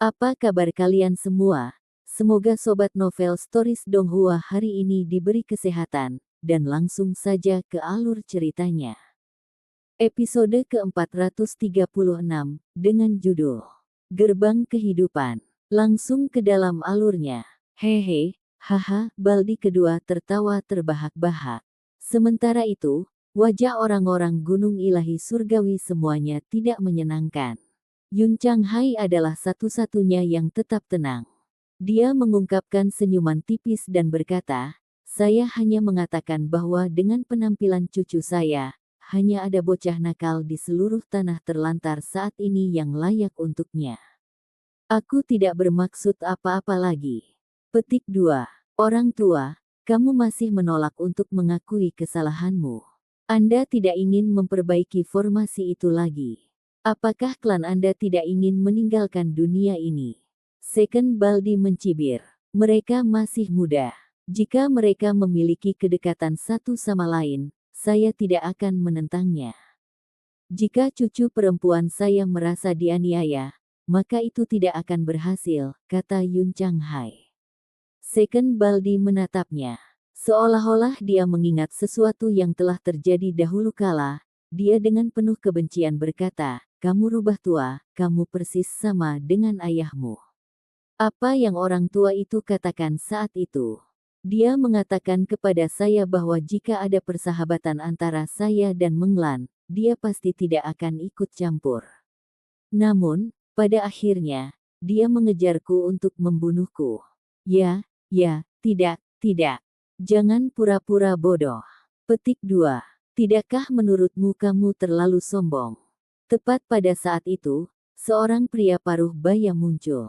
Apa kabar kalian semua? Semoga Sobat Novel Stories Donghua hari ini diberi kesehatan, dan langsung saja ke alur ceritanya. Episode ke-436, dengan judul Gerbang Kehidupan. Langsung ke dalam alurnya. Hehe, haha, Baldi kedua tertawa terbahak-bahak. Sementara itu, wajah orang-orang gunung ilahi surgawi semuanya tidak menyenangkan. Yun Chang Hai adalah satu-satunya yang tetap tenang. Dia mengungkapkan senyuman tipis dan berkata, "Saya hanya mengatakan bahwa dengan penampilan cucu saya, hanya ada bocah nakal di seluruh tanah terlantar saat ini yang layak untuknya. Aku tidak bermaksud apa-apa lagi." Petik 2. Orang tua, kamu masih menolak untuk mengakui kesalahanmu. Anda tidak ingin memperbaiki formasi itu lagi. Apakah klan Anda tidak ingin meninggalkan dunia ini? Second Baldi mencibir. Mereka masih muda. Jika mereka memiliki kedekatan satu sama lain, saya tidak akan menentangnya. Jika cucu perempuan saya merasa dianiaya, maka itu tidak akan berhasil, kata Yun Chang Hai. Second Baldi menatapnya. Seolah-olah dia mengingat sesuatu yang telah terjadi dahulu kala. Dia dengan penuh kebencian berkata, "Kamu rubah tua, kamu persis sama dengan ayahmu." Apa yang orang tua itu katakan saat itu? Dia mengatakan kepada saya bahwa jika ada persahabatan antara saya dan Menglan, dia pasti tidak akan ikut campur. Namun, pada akhirnya, dia mengejarku untuk membunuhku. Ya, tidak. Jangan pura-pura bodoh. Petik 2. Tidakkah menurutmu kamu terlalu sombong? Tepat pada saat itu, seorang pria paruh baya muncul.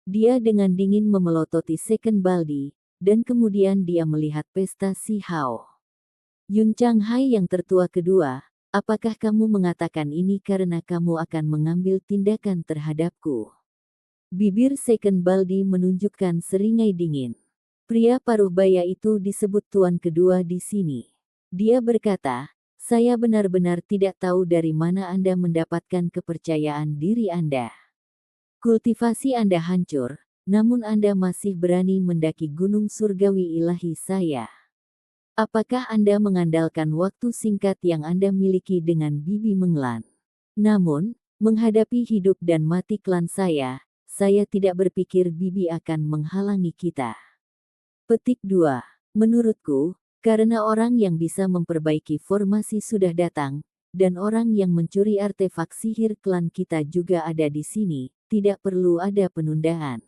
Dia dengan dingin memelototi Second Baldi, dan kemudian dia melihat pesta si Hao. Yun Chang Hai yang tertua kedua, apakah kamu mengatakan ini karena kamu akan mengambil tindakan terhadapku? Bibir Second Baldi menunjukkan seringai dingin. Pria paruh baya itu disebut tuan kedua di sini. Dia berkata, "Saya benar-benar tidak tahu dari mana Anda mendapatkan kepercayaan diri Anda. Kultivasi Anda hancur, namun Anda masih berani mendaki gunung surgawi ilahi saya. Apakah Anda mengandalkan waktu singkat yang Anda miliki dengan Bibi Menglan? Namun, menghadapi hidup dan mati klan saya tidak berpikir Bibi akan menghalangi kita." Petik 2. Menurutku, karena orang yang bisa memperbaiki formasi sudah datang, dan orang yang mencuri artefak sihir klan kita juga ada di sini, tidak perlu ada penundaan.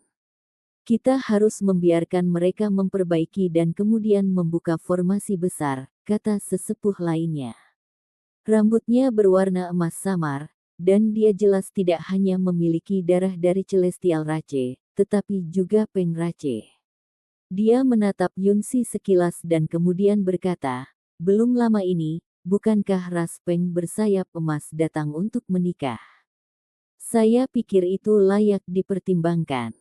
Kita harus membiarkan mereka memperbaiki dan kemudian membuka formasi besar, kata sesepuh lainnya. Rambutnya berwarna emas samar, dan dia jelas tidak hanya memiliki darah dari Celestial Rache, tetapi juga Peng Rache. Dia menatap Yunsi sekilas dan kemudian berkata, "Belum lama ini, bukankah ras Peng bersayap emas datang untuk menikah? Saya pikir itu layak dipertimbangkan.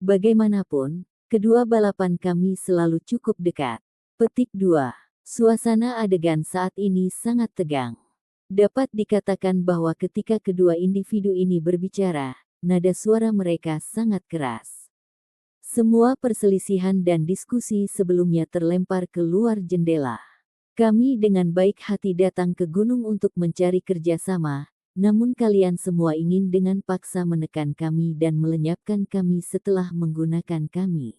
Bagaimanapun, kedua balapan kami selalu cukup dekat." Petik 2. Suasana adegan saat ini sangat tegang. Dapat dikatakan bahwa ketika kedua individu ini berbicara, nada suara mereka sangat keras. Semua perselisihan dan diskusi sebelumnya terlempar ke luar jendela. Kami dengan baik hati datang ke gunung untuk mencari kerjasama, namun kalian semua ingin dengan paksa menekan kami dan melenyapkan kami setelah menggunakan kami.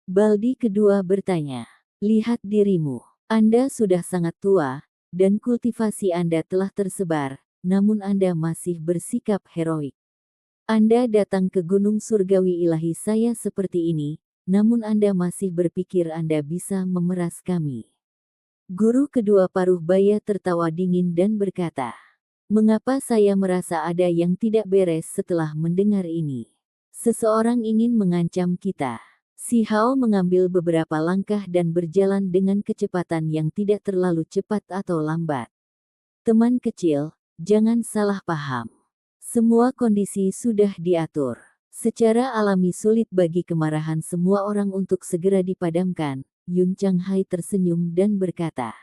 Baldi kedua bertanya, "Lihat dirimu. Anda sudah sangat tua, dan kultivasi Anda telah tersebar, namun Anda masih bersikap heroik. Anda datang ke gunung surgawi ilahi saya seperti ini, namun Anda masih berpikir Anda bisa memeras kami." Guru kedua paruh baya tertawa dingin dan berkata, "Mengapa saya merasa ada yang tidak beres setelah mendengar ini? Seseorang ingin mengancam kita." Si Hao mengambil beberapa langkah dan berjalan dengan kecepatan yang tidak terlalu cepat atau lambat. "Teman kecil, jangan salah paham. Semua kondisi sudah diatur. Secara alami sulit bagi kemarahan semua orang untuk segera dipadamkan." Yun Chang Hai tersenyum dan berkata,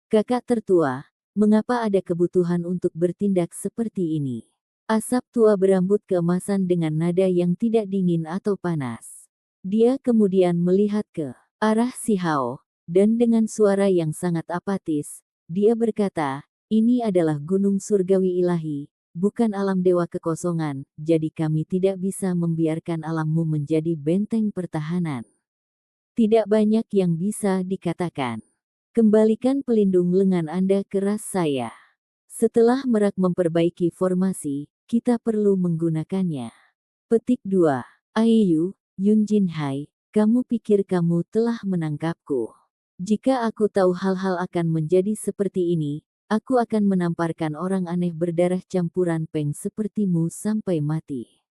"Kakak tertua, mengapa ada kebutuhan untuk bertindak seperti ini? Asap tua berambut keemasan dengan nada yang tidak dingin atau panas. Dia kemudian melihat ke arah si Hao, dan dengan suara yang sangat apatis, dia berkata, "Ini adalah gunung surgawi ilahi, bukan alam dewa kekosongan, jadi kami tidak bisa membiarkan alammu menjadi benteng pertahanan. Tidak banyak yang bisa dikatakan. Kembalikan pelindung lengan Anda ke ras saya. Setelah Merak memperbaiki formasi, kita perlu menggunakannya." Petik 2. Ayu, Yun Jinhai, kamu pikir kamu telah menangkapku. Jika aku tahu hal-hal akan menjadi seperti ini, aku akan menamparkan orang aneh berdarah campuran peng sepertimu sampai mati.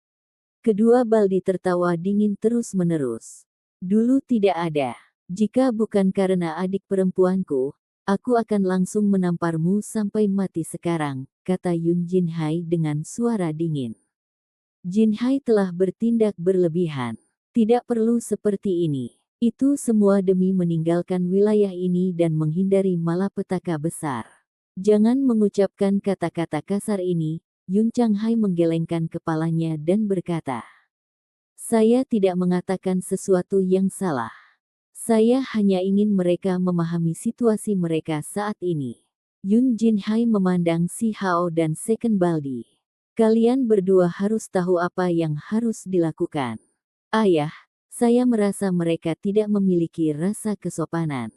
Kedua Baldi tertawa dingin terus-menerus. Dulu tidak ada. Jika bukan karena adik perempuanku, aku akan langsung menamparmu sampai mati sekarang, kata Yun Jinhai dengan suara dingin. Jinhai telah bertindak berlebihan. Tidak perlu seperti ini. Itu semua demi meninggalkan wilayah ini dan menghindari malapetaka besar. Jangan mengucapkan kata-kata kasar ini, Yun Changhai menggelengkan kepalanya dan berkata, "Saya tidak mengatakan sesuatu yang salah. Saya hanya ingin mereka memahami situasi mereka saat ini." Yun Jinhai memandang si Hao dan Second Baldi. "Kalian berdua harus tahu apa yang harus dilakukan. Ayah, saya merasa mereka tidak memiliki rasa kesopanan.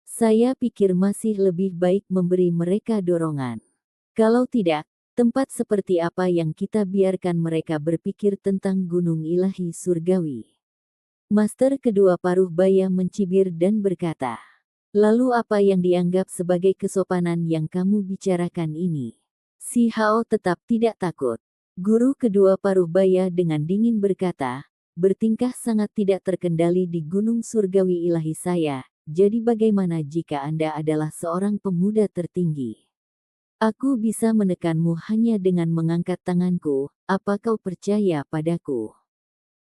Saya pikir masih lebih baik memberi mereka dorongan. Kalau tidak, tempat seperti apa yang kita biarkan mereka berpikir tentang gunung ilahi surgawi?" Master kedua paruh baya mencibir dan berkata, "Lalu apa yang dianggap sebagai kesopanan yang kamu bicarakan ini?" Si Hao tetap tidak takut. Guru kedua paruh baya dengan dingin berkata, "Bertingkah sangat tidak terkendali di gunung surgawi ilahi saya, jadi bagaimana jika Anda adalah seorang pemuda tertinggi? Aku bisa menekanmu hanya dengan mengangkat tanganku, apa kau percaya padaku?"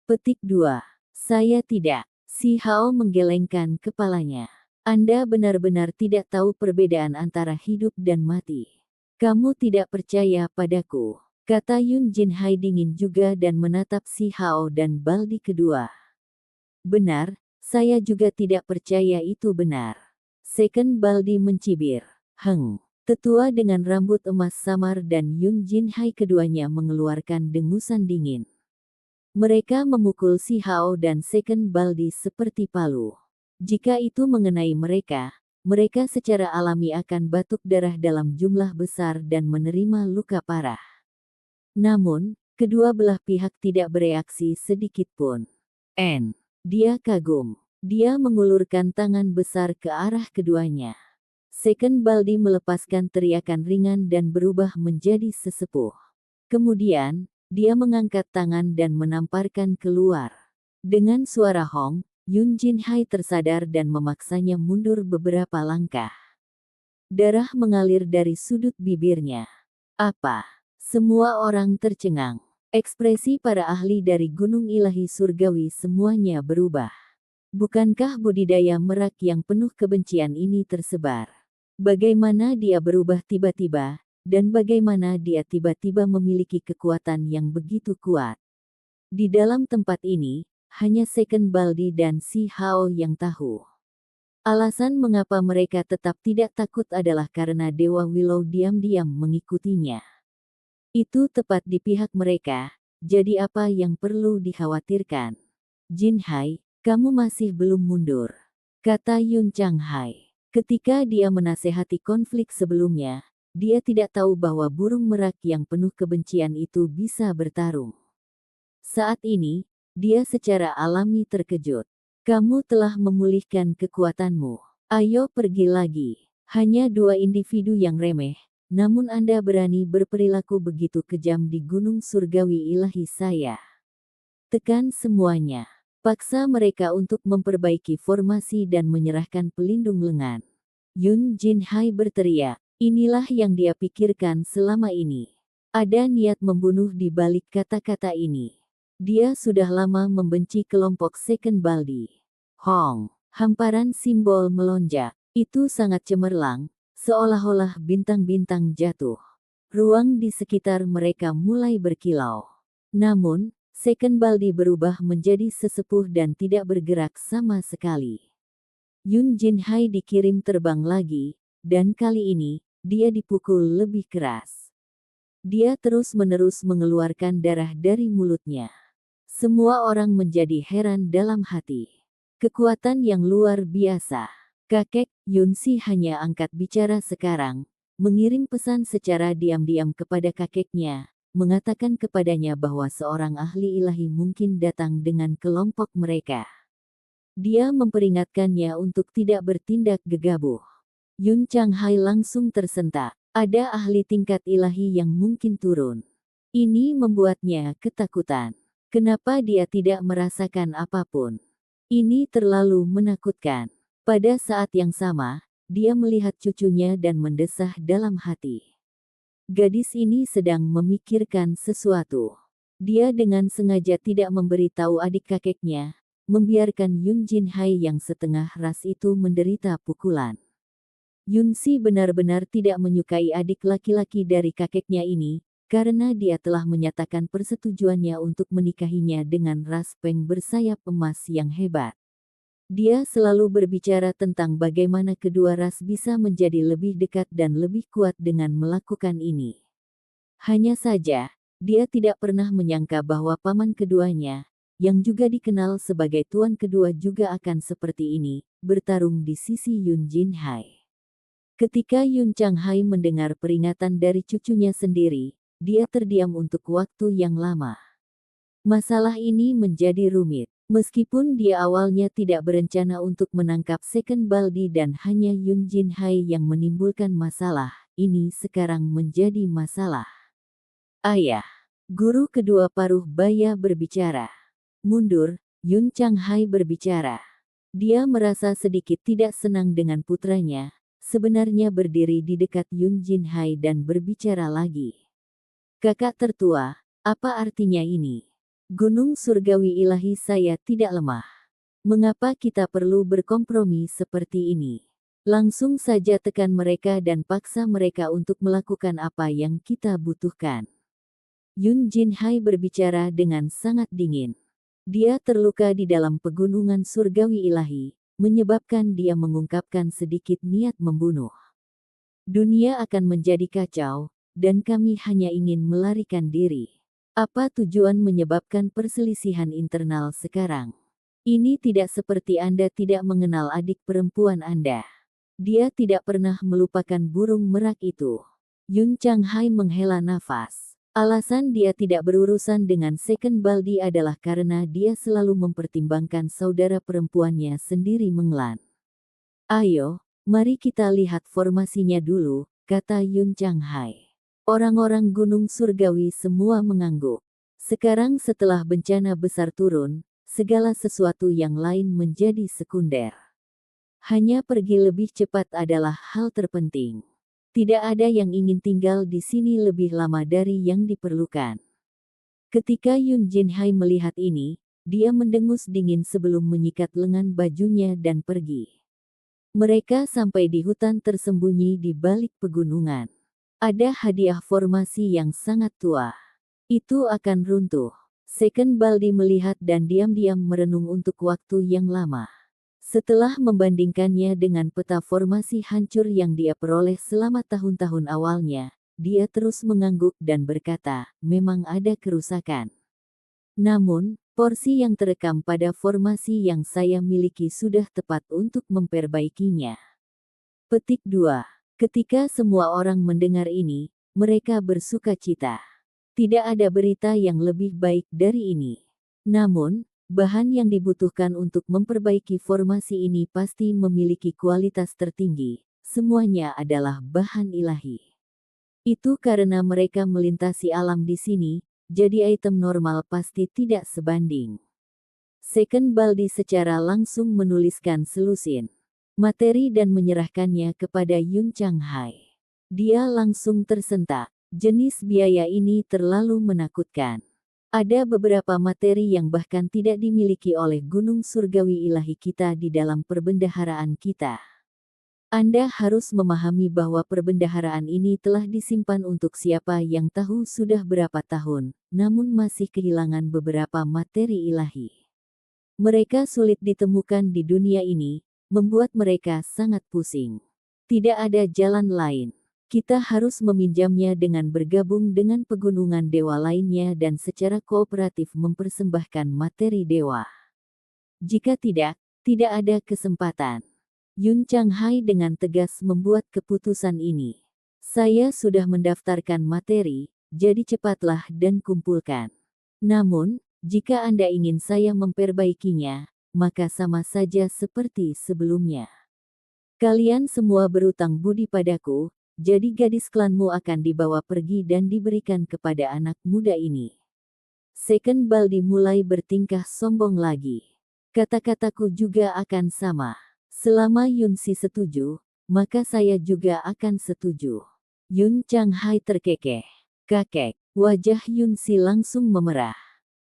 Petik 2. Saya tidak. Si Hao menggelengkan kepalanya. Anda benar-benar tidak tahu perbedaan antara hidup dan mati. Kamu tidak percaya padaku, kata Yun Jinhai dingin juga dan menatap si Hao dan Baldi kedua. "Benar, saya juga tidak percaya itu benar." Second Baldi mencibir. Tetua dengan rambut emas samar dan Yun Jinhai keduanya mengeluarkan dengusan dingin. Mereka memukul si Hao dan Second Baldi seperti palu. Jika itu mengenai mereka, mereka secara alami akan batuk darah dalam jumlah besar dan menerima luka parah. Namun, kedua belah pihak tidak bereaksi sedikit pun. Dia kagum. Dia mengulurkan tangan besar ke arah keduanya. Second Baldi melepaskan teriakan ringan dan berubah menjadi sesepuh. Kemudian, dia mengangkat tangan dan menamparkan keluar. Dengan suara hong, Yun Jinhai tersadar dan memaksanya mundur beberapa langkah. Darah mengalir dari sudut bibirnya. Apa? Semua orang tercengang. Ekspresi para ahli dari Gunung Ilahi Surgawi semuanya berubah. Bukankah budidaya Merak yang penuh kebencian ini tersebar? Bagaimana dia berubah tiba-tiba, dan bagaimana dia tiba-tiba memiliki kekuatan yang begitu kuat? Di dalam tempat ini, hanya Second Baldi dan si Hao yang tahu. Alasan mengapa mereka tetap tidak takut adalah karena Dewa Willow diam-diam mengikutinya. Itu tepat di pihak mereka, jadi apa yang perlu dikhawatirkan? "Jinhai, kamu masih belum mundur," kata Yun Changhai. Ketika dia menasehati konflik sebelumnya, dia tidak tahu bahwa burung merak yang penuh kebencian itu bisa bertarung. Saat ini, dia secara alami terkejut. "Kamu telah memulihkan kekuatanmu. Ayo pergi lagi." Hanya dua individu yang remeh, namun Anda berani berperilaku begitu kejam di gunung surgawi ilahi saya. Tekan semuanya. Paksa mereka untuk memperbaiki formasi dan menyerahkan pelindung lengan. Yun Jinhai berteriak. Inilah yang dia pikirkan selama ini. Ada niat membunuh di balik kata-kata ini. Dia sudah lama membenci kelompok Second Baldi. Hong, hamparan simbol melonjak. Itu sangat cemerlang, seolah-olah bintang-bintang jatuh. ruang di sekitar mereka mulai berkilau. Namun, Second Baldi berubah menjadi sesepuh dan tidak bergerak sama sekali. Yun Jinhai dikirim terbang lagi, dan kali ini, dia dipukul lebih keras. Dia terus-menerus mengeluarkan darah dari mulutnya. Semua orang menjadi heran dalam hati. Kekuatan yang luar biasa. Kakek Yunsi hanya angkat bicara sekarang, mengirim pesan secara diam-diam kepada kakeknya, mengatakan kepadanya bahwa seorang ahli ilahi mungkin datang dengan kelompok mereka. Dia memperingatkannya untuk tidak bertindak gegabah. Yun Changhai langsung tersentak. Ada ahli tingkat ilahi yang mungkin turun. Ini membuatnya ketakutan. Kenapa dia tidak merasakan apapun? Ini terlalu menakutkan. Pada saat yang sama, dia melihat cucunya dan mendesah dalam hati. Gadis ini sedang memikirkan sesuatu. Dia dengan sengaja tidak memberitahu adik kakeknya, membiarkan Yun Jinhai yang setengah ras itu menderita pukulan. Yunsi benar-benar tidak menyukai adik laki-laki dari kakeknya ini, karena dia telah menyatakan persetujuannya untuk menikahinya dengan ras Peng bersayap emas yang hebat. Dia selalu berbicara tentang bagaimana kedua ras bisa menjadi lebih dekat dan lebih kuat dengan melakukan ini. Hanya saja, dia tidak pernah menyangka bahwa paman keduanya, yang juga dikenal sebagai tuan kedua juga akan seperti ini, bertarung di sisi Yun Jinhai. Ketika Yun Changhai mendengar peringatan dari cucunya sendiri, dia terdiam untuk waktu yang lama. Masalah ini menjadi rumit. Meskipun dia awalnya tidak berencana untuk menangkap Second Baldi dan hanya Yun Jinhai yang menimbulkan masalah, ini sekarang menjadi masalah. Ayah, guru kedua paruh baya berbicara. Mundur, Yun Changhai berbicara. Dia merasa sedikit tidak senang dengan putranya, sebenarnya berdiri di dekat Yun Jinhai dan berbicara lagi. Kakak tertua, apa artinya ini? Gunung surgawi ilahi saya tidak lemah. Mengapa kita perlu berkompromi seperti ini? Langsung saja tekan mereka dan paksa mereka untuk melakukan apa yang kita butuhkan. Yun Jinhai berbicara dengan sangat dingin. Dia terluka di dalam pegunungan surgawi ilahi, menyebabkan dia mengungkapkan sedikit niat membunuh. Dunia akan menjadi kacau, dan kami hanya ingin melarikan diri. Apa tujuan menyebabkan perselisihan internal sekarang? Ini tidak seperti Anda tidak mengenal adik perempuan Anda. Dia tidak pernah melupakan burung merak itu. Yun Changhai menghela nafas. Alasan dia tidak berurusan dengan Second Baldi adalah karena dia selalu mempertimbangkan saudara perempuannya sendiri Menglan. Ayo, mari kita lihat formasinya dulu, kata Yun Changhai. Orang-orang Gunung Surgawi semua mengangguk. Sekarang setelah bencana besar turun, segala sesuatu yang lain menjadi sekunder. Hanya pergi lebih cepat adalah hal terpenting. Tidak ada yang ingin tinggal di sini lebih lama dari yang diperlukan. Ketika Yun Jinhai melihat ini, dia mendengus dingin sebelum menyikat lengan bajunya dan pergi. Mereka sampai di hutan tersembunyi di balik pegunungan. Ada hadiah formasi yang sangat tua. Itu akan runtuh. Second Baldi melihat dan diam-diam merenung untuk waktu yang lama. Setelah membandingkannya dengan peta formasi hancur yang dia peroleh selama tahun-tahun awalnya, dia terus mengangguk dan berkata, memang ada kerusakan. Namun, porsi yang terekam pada formasi yang saya miliki sudah tepat untuk memperbaikinya. Petik 2. Ketika semua orang mendengar ini, mereka bersuka cita. Tidak ada berita yang lebih baik dari ini. Namun, bahan yang dibutuhkan untuk memperbaiki formasi ini pasti memiliki kualitas tertinggi. Semuanya adalah bahan ilahi. Itu karena mereka melintasi alam di sini, jadi item normal pasti tidak sebanding. Second Baldi secara langsung menuliskan selusin materi dan menyerahkannya kepada Yun Changhai. Dia langsung tersentak. Jenis biaya ini terlalu menakutkan. Ada beberapa materi yang bahkan tidak dimiliki oleh Gunung Surgawi Ilahi kita di dalam perbendaharaan kita. Anda harus memahami bahwa perbendaharaan ini telah disimpan untuk siapa yang tahu sudah berapa tahun, namun masih kehilangan beberapa materi ilahi. Mereka sulit ditemukan di dunia ini, membuat mereka sangat pusing. Tidak ada jalan lain. Kita harus meminjamnya dengan bergabung dengan pegunungan dewa lainnya dan secara kooperatif mempersembahkan materi dewa. Jika tidak, tidak ada kesempatan. Yun Changhai dengan tegas membuat keputusan ini. Saya sudah mendaftarkan materi, jadi cepatlah dan kumpulkan. Namun, jika Anda ingin saya memperbaikinya, maka sama saja seperti sebelumnya. Kalian semua berutang budi padaku, jadi gadis klanmu akan dibawa pergi dan diberikan kepada anak muda ini. Second Baldi mulai bertingkah sombong lagi. Kata-kataku juga akan sama. Selama Yunsi setuju, maka saya juga akan setuju. Yun Changhai terkekeh. Kakek, wajah Yunsi langsung memerah.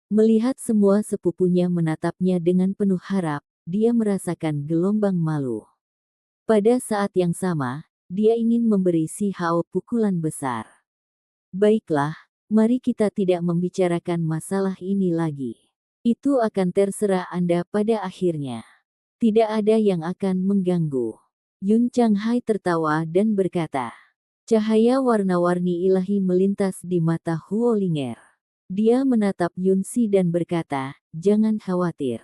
Melihat semua sepupunya menatapnya dengan penuh harap, dia merasakan gelombang malu. Pada saat yang sama, dia ingin memberi si Hao pukulan besar. Baiklah, mari kita tidak membicarakan masalah ini lagi. Itu akan terserah Anda pada akhirnya. Tidak ada yang akan mengganggu. Yun Changhai tertawa dan berkata. Cahaya warna-warni ilahi melintas di mata Huo Linger. Dia menatap Yunsi dan berkata, jangan khawatir.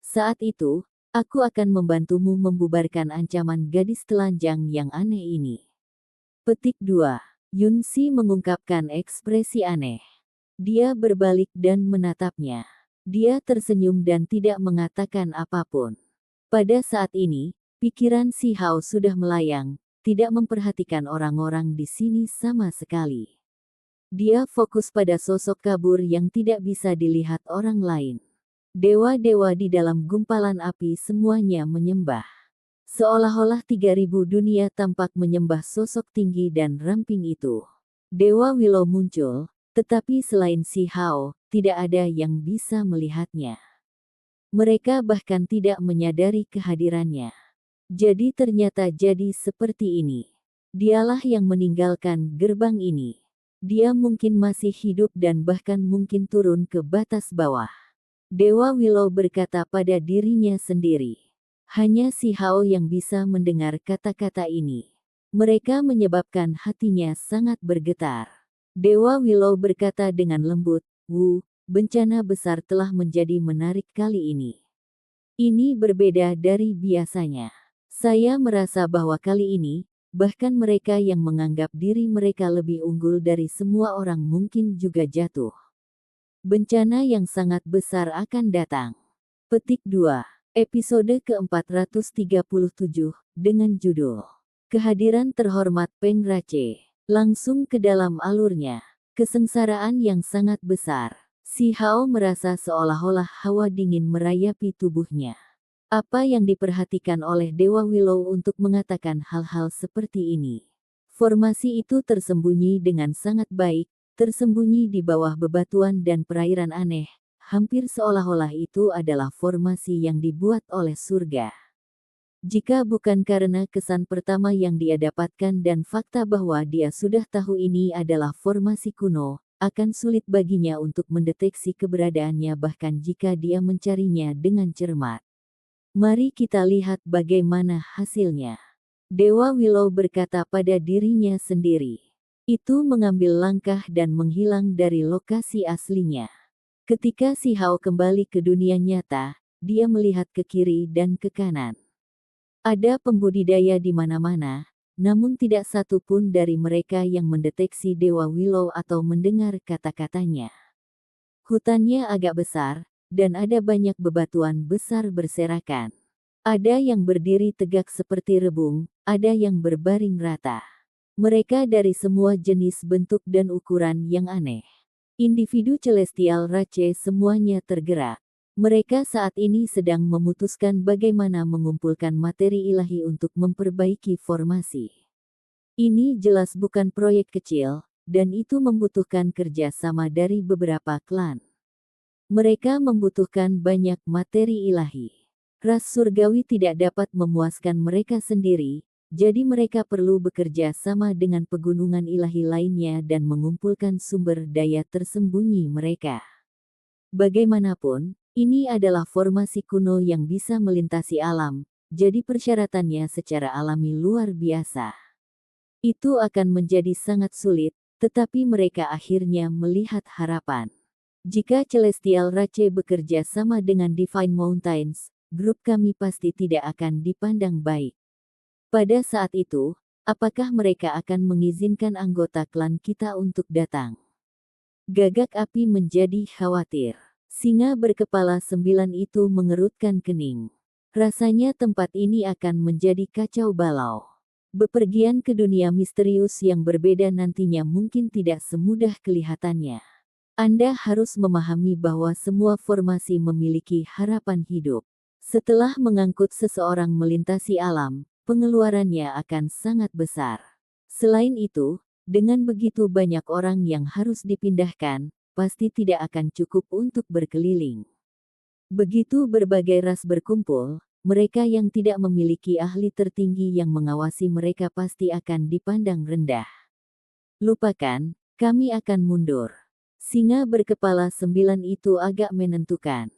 Saat itu, aku akan membantumu membubarkan ancaman gadis telanjang yang aneh ini. Petik 2. Yunsi mengungkapkan ekspresi aneh. Dia berbalik dan menatapnya. Dia tersenyum dan tidak mengatakan apapun. Pada saat ini, pikiran si Hao sudah melayang, tidak memperhatikan orang-orang di sini sama sekali. Dia fokus pada sosok kabur yang tidak bisa dilihat orang lain. Dewa-dewa di dalam gumpalan api semuanya menyembah. Seolah-olah 3000 dunia tampak menyembah sosok tinggi dan ramping itu. Dewa Willow muncul, tetapi selain si Hao, tidak ada yang bisa melihatnya. Mereka bahkan tidak menyadari kehadirannya. Jadi ternyata jadi seperti ini. Dialah yang meninggalkan gerbang ini. Dia mungkin masih hidup dan bahkan mungkin turun ke batas bawah. Dewa Willow berkata pada dirinya sendiri. Hanya si Hao yang bisa mendengar kata-kata ini. Mereka menyebabkan hatinya sangat bergetar. Dewa Willow berkata dengan lembut, Wu, bencana besar telah menjadi menarik kali ini. Ini berbeda dari biasanya. Saya merasa bahwa kali ini, bahkan mereka yang menganggap diri mereka lebih unggul dari semua orang mungkin juga jatuh. Bencana yang sangat besar akan datang. Petik 2. Episode ke-437, dengan judul Kehadiran Terhormat Peng Rache. Langsung ke dalam alurnya. Kesengsaraan yang sangat besar. Si Hao merasa seolah-olah hawa dingin merayapi tubuhnya. Apa yang diperhatikan oleh Dewa Willow untuk mengatakan hal-hal seperti ini? Formasi itu tersembunyi dengan sangat baik, tersembunyi di bawah bebatuan dan perairan aneh, hampir seolah-olah itu adalah formasi yang dibuat oleh surga. Jika bukan karena kesan pertama yang dia dapatkan dan fakta bahwa dia sudah tahu ini adalah formasi kuno, akan sulit baginya untuk mendeteksi keberadaannya bahkan jika dia mencarinya dengan cermat. Mari kita lihat bagaimana hasilnya. Dewa Willow berkata pada dirinya sendiri. Itu mengambil langkah dan menghilang dari lokasi aslinya. Ketika si Hao kembali ke dunia nyata, dia melihat ke kiri dan ke kanan. Ada pembudidaya di mana-mana, namun tidak satu pun dari mereka yang mendeteksi Dewa Willow atau mendengar kata-katanya. Hutannya agak besar, dan ada banyak bebatuan besar berserakan. Ada yang berdiri tegak seperti rebung, ada yang berbaring rata. Mereka dari semua jenis bentuk dan ukuran yang aneh. Individu celestial Rache semuanya tergerak. Mereka saat ini sedang memutuskan bagaimana mengumpulkan materi ilahi untuk memperbaiki formasi. Ini jelas bukan proyek kecil, dan itu membutuhkan kerja sama dari beberapa klan. Mereka membutuhkan banyak materi ilahi. Ras surgawi tidak dapat memuaskan mereka sendiri, jadi mereka perlu bekerja sama dengan pegunungan ilahi lainnya dan mengumpulkan sumber daya tersembunyi mereka. Bagaimanapun, ini adalah formasi kuno yang bisa melintasi alam, jadi persyaratannya secara alami luar biasa. Itu akan menjadi sangat sulit, tetapi mereka akhirnya melihat harapan. Jika Celestial Rache bekerja sama dengan Divine Mountains, grup kami pasti tidak akan dipandang baik. Pada saat itu, apakah mereka akan mengizinkan anggota klan kita untuk datang? Gagak Api menjadi khawatir. Singa berkepala 9 itu mengerutkan kening. Rasanya tempat ini akan menjadi kacau balau. Bepergian ke dunia misterius yang berbeda nantinya mungkin tidak semudah kelihatannya. Anda harus memahami bahwa semua formasi memiliki harapan hidup. Setelah mengangkut seseorang melintasi alam, pengeluarannya akan sangat besar. Selain itu, dengan begitu banyak orang yang harus dipindahkan, pasti tidak akan cukup untuk berkeliling. Begitu berbagai ras berkumpul, mereka yang tidak memiliki ahli tertinggi yang mengawasi mereka pasti akan dipandang rendah. Lupakan, kami akan mundur. Singa berkepala 9 itu agak menentukan.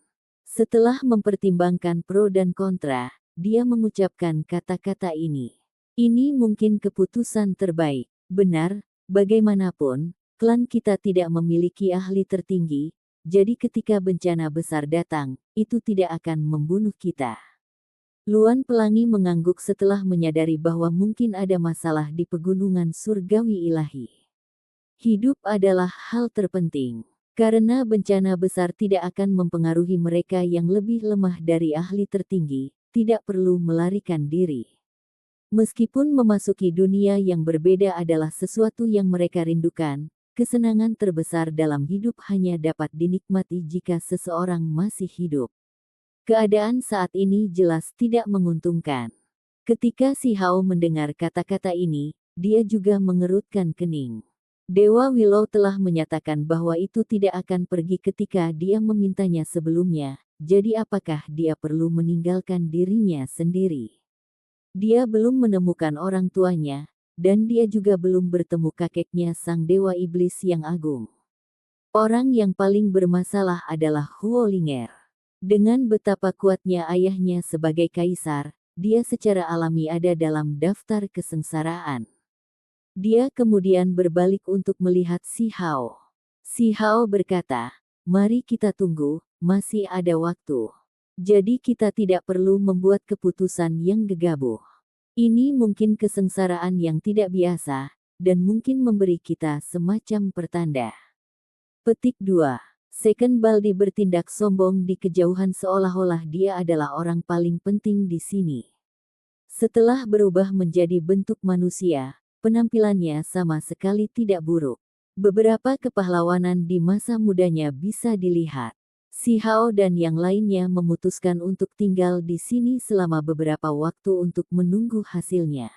Setelah mempertimbangkan pro dan kontra, dia mengucapkan kata-kata ini. Ini mungkin keputusan terbaik. Benar, bagaimanapun, klan kita tidak memiliki ahli tertinggi, jadi ketika bencana besar datang, itu tidak akan membunuh kita. Luan Pelangi mengangguk setelah menyadari bahwa mungkin ada masalah di pegunungan surgawi ilahi. Hidup adalah hal terpenting. Karena bencana besar tidak akan mempengaruhi mereka yang lebih lemah dari ahli tertinggi, tidak perlu melarikan diri. Meskipun memasuki dunia yang berbeda adalah sesuatu yang mereka rindukan, kesenangan terbesar dalam hidup hanya dapat dinikmati jika seseorang masih hidup. Keadaan saat ini jelas tidak menguntungkan. Ketika Si Hao mendengar kata-kata ini, dia juga mengerutkan kening. Dewa Willow telah menyatakan bahwa itu tidak akan pergi ketika dia memintanya sebelumnya, jadi apakah dia perlu meninggalkan dirinya sendiri? Dia belum menemukan orang tuanya, dan dia juga belum bertemu kakeknya sang Dewa Iblis yang agung. Orang yang paling bermasalah adalah Huo Linger. Dengan betapa kuatnya ayahnya sebagai kaisar, dia secara alami ada dalam daftar kesengsaraan. Dia kemudian berbalik untuk melihat Si Hao. Si Hao berkata, "Mari kita tunggu, masih ada waktu. Jadi kita tidak perlu membuat keputusan yang gegabah. Ini mungkin kesengsaraan yang tidak biasa, dan mungkin memberi kita semacam pertanda." Petik 2. Second Baldi bertindak sombong di kejauhan seolah-olah dia adalah orang paling penting di sini. Setelah berubah menjadi bentuk manusia, penampilannya sama sekali tidak buruk. Beberapa kepahlawanan di masa mudanya bisa dilihat. Si Hao dan yang lainnya memutuskan untuk tinggal di sini selama beberapa waktu untuk menunggu hasilnya.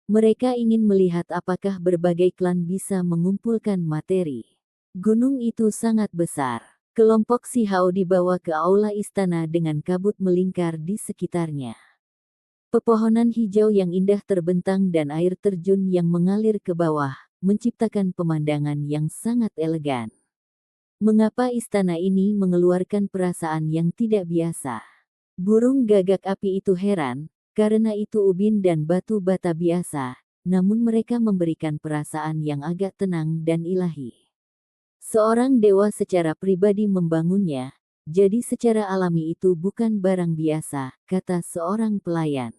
Mereka ingin melihat apakah berbagai klan bisa mengumpulkan materi. Gunung itu sangat besar. Kelompok Si Hao dibawa ke aula istana dengan kabut melingkar di sekitarnya. Pepohonan hijau yang indah terbentang dan air terjun yang mengalir ke bawah, menciptakan pemandangan yang sangat elegan. Mengapa istana ini mengeluarkan perasaan yang tidak biasa? Burung gagak api itu heran, karena itu ubin dan batu bata biasa, namun mereka memberikan perasaan yang agak tenang dan ilahi. Seorang dewa secara pribadi membangunnya, jadi secara alami itu bukan barang biasa, kata seorang pelayan.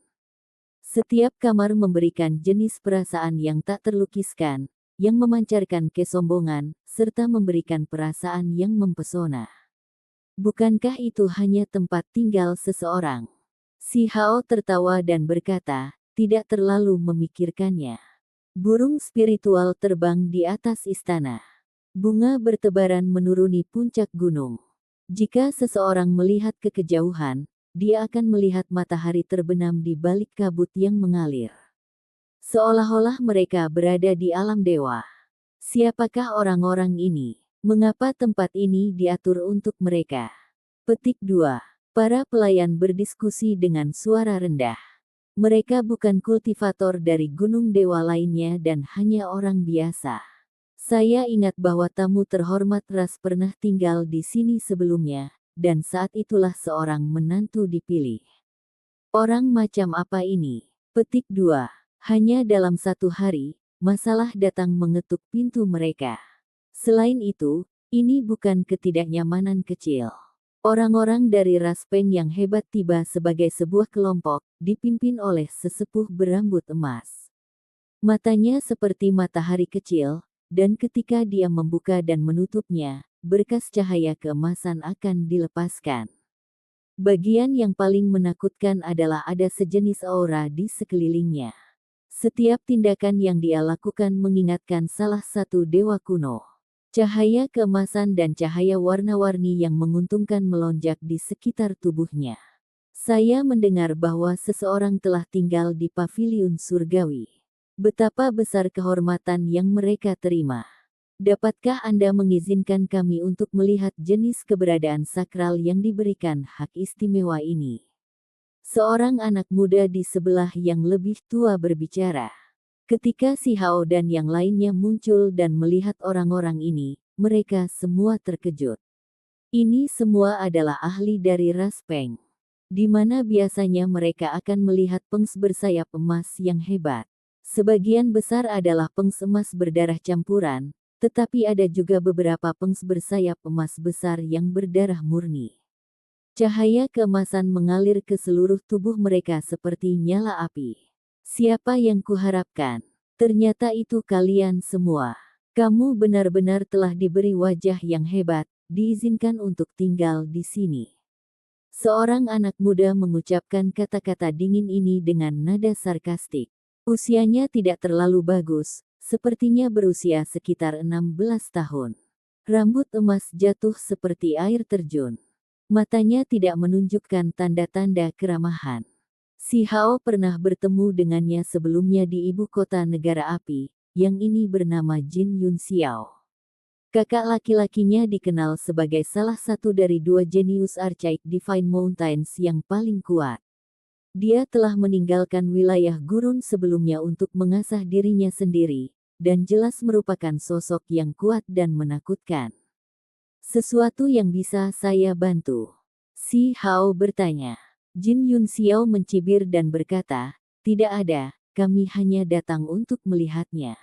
Setiap kamar memberikan jenis perasaan yang tak terlukiskan, yang memancarkan kesombongan, serta memberikan perasaan yang mempesona. Bukankah itu hanya tempat tinggal seseorang? Si Hao tertawa dan berkata, tidak terlalu memikirkannya. Burung spiritual terbang di atas istana. Bunga bertebaran menuruni puncak gunung. Jika seseorang melihat ke kejauhan, dia akan melihat matahari terbenam di balik kabut yang mengalir. Seolah-olah mereka berada di alam dewa. Siapakah orang-orang ini? Mengapa tempat ini diatur untuk mereka? Petik 2. Para pelayan berdiskusi dengan suara rendah. Mereka bukan kultivator dari gunung dewa lainnya dan hanya orang biasa. Saya ingat bahwa tamu terhormat ras pernah tinggal di sini sebelumnya, dan saat itulah seorang menantu dipilih. Orang macam apa ini? Petik 2. Hanya dalam satu hari, masalah datang mengetuk pintu mereka. Selain itu, ini bukan ketidaknyamanan kecil. Orang-orang dari ras Peng yang hebat tiba sebagai sebuah kelompok, dipimpin oleh sesepuh berambut emas. Matanya seperti matahari kecil, dan ketika dia membuka dan menutupnya, berkas cahaya keemasan akan dilepaskan. Bagian yang paling menakutkan adalah ada sejenis aura di sekelilingnya. Setiap tindakan yang dia lakukan mengingatkan salah satu dewa kuno. Cahaya keemasan dan cahaya warna-warni yang menguntungkan melonjak di sekitar tubuhnya. Saya mendengar bahwa seseorang telah tinggal di paviliun surgawi. Betapa besar kehormatan yang mereka terima. Dapatkah Anda mengizinkan kami untuk melihat jenis keberadaan sakral yang diberikan hak istimewa ini? Seorang anak muda di sebelah yang lebih tua berbicara. Ketika si Hao dan yang lainnya muncul dan melihat orang-orang ini, mereka semua terkejut. Ini semua adalah ahli dari ras Peng, di mana biasanya mereka akan melihat pengs bersayap emas yang hebat. Sebagian besar adalah pengs emas berdarah campuran, tetapi ada juga beberapa pengs bersayap emas besar yang berdarah murni. Cahaya keemasan mengalir ke seluruh tubuh mereka seperti nyala api. Siapa yang kuharapkan? Ternyata itu kalian semua. Kamu benar-benar telah diberi wajah yang hebat, diizinkan untuk tinggal di sini. Seorang anak muda mengucapkan kata-kata dingin ini dengan nada sarkastik. Usianya tidak terlalu bagus, sepertinya berusia sekitar 16 tahun. Rambut emas jatuh seperti air terjun. Matanya tidak menunjukkan tanda-tanda keramahan. Si Hao pernah bertemu dengannya sebelumnya di ibu kota negara api, yang ini bernama Jin Yun Xiao. Kakak laki-lakinya dikenal sebagai salah satu dari dua jenius archaik Divine Mountains yang paling kuat. Dia telah meninggalkan wilayah gurun sebelumnya untuk mengasah dirinya sendiri, dan jelas merupakan sosok yang kuat dan menakutkan. Sesuatu yang bisa saya bantu? Si Hao bertanya. Jin Yun Xiao mencibir dan berkata, tidak ada, kami hanya datang untuk melihatnya.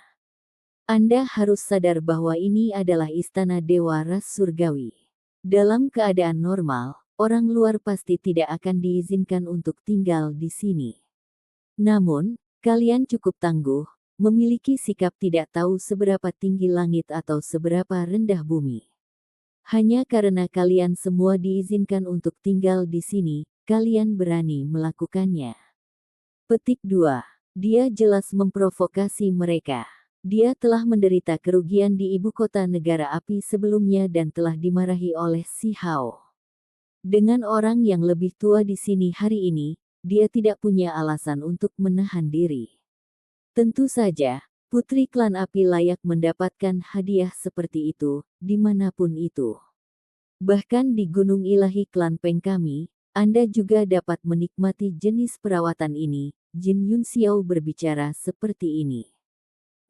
Anda harus sadar bahwa ini adalah istana dewa ras surgawi. Dalam keadaan normal, orang luar pasti tidak akan diizinkan untuk tinggal di sini. Namun, kalian cukup tangguh, memiliki sikap tidak tahu seberapa tinggi langit atau seberapa rendah bumi. Hanya karena kalian semua diizinkan untuk tinggal di sini, kalian berani melakukannya. Petik 2. Dia jelas memprovokasi mereka. Dia telah menderita kerugian di ibu kota negara api sebelumnya dan telah dimarahi oleh si Hao. Dengan orang yang lebih tua di sini hari ini, dia tidak punya alasan untuk menahan diri. Tentu saja, putri klan api layak mendapatkan hadiah seperti itu, dimanapun itu. Bahkan di Gunung Ilahi klan Peng kami, Anda juga dapat menikmati jenis perawatan ini. Jin Yun Xiao berbicara seperti ini.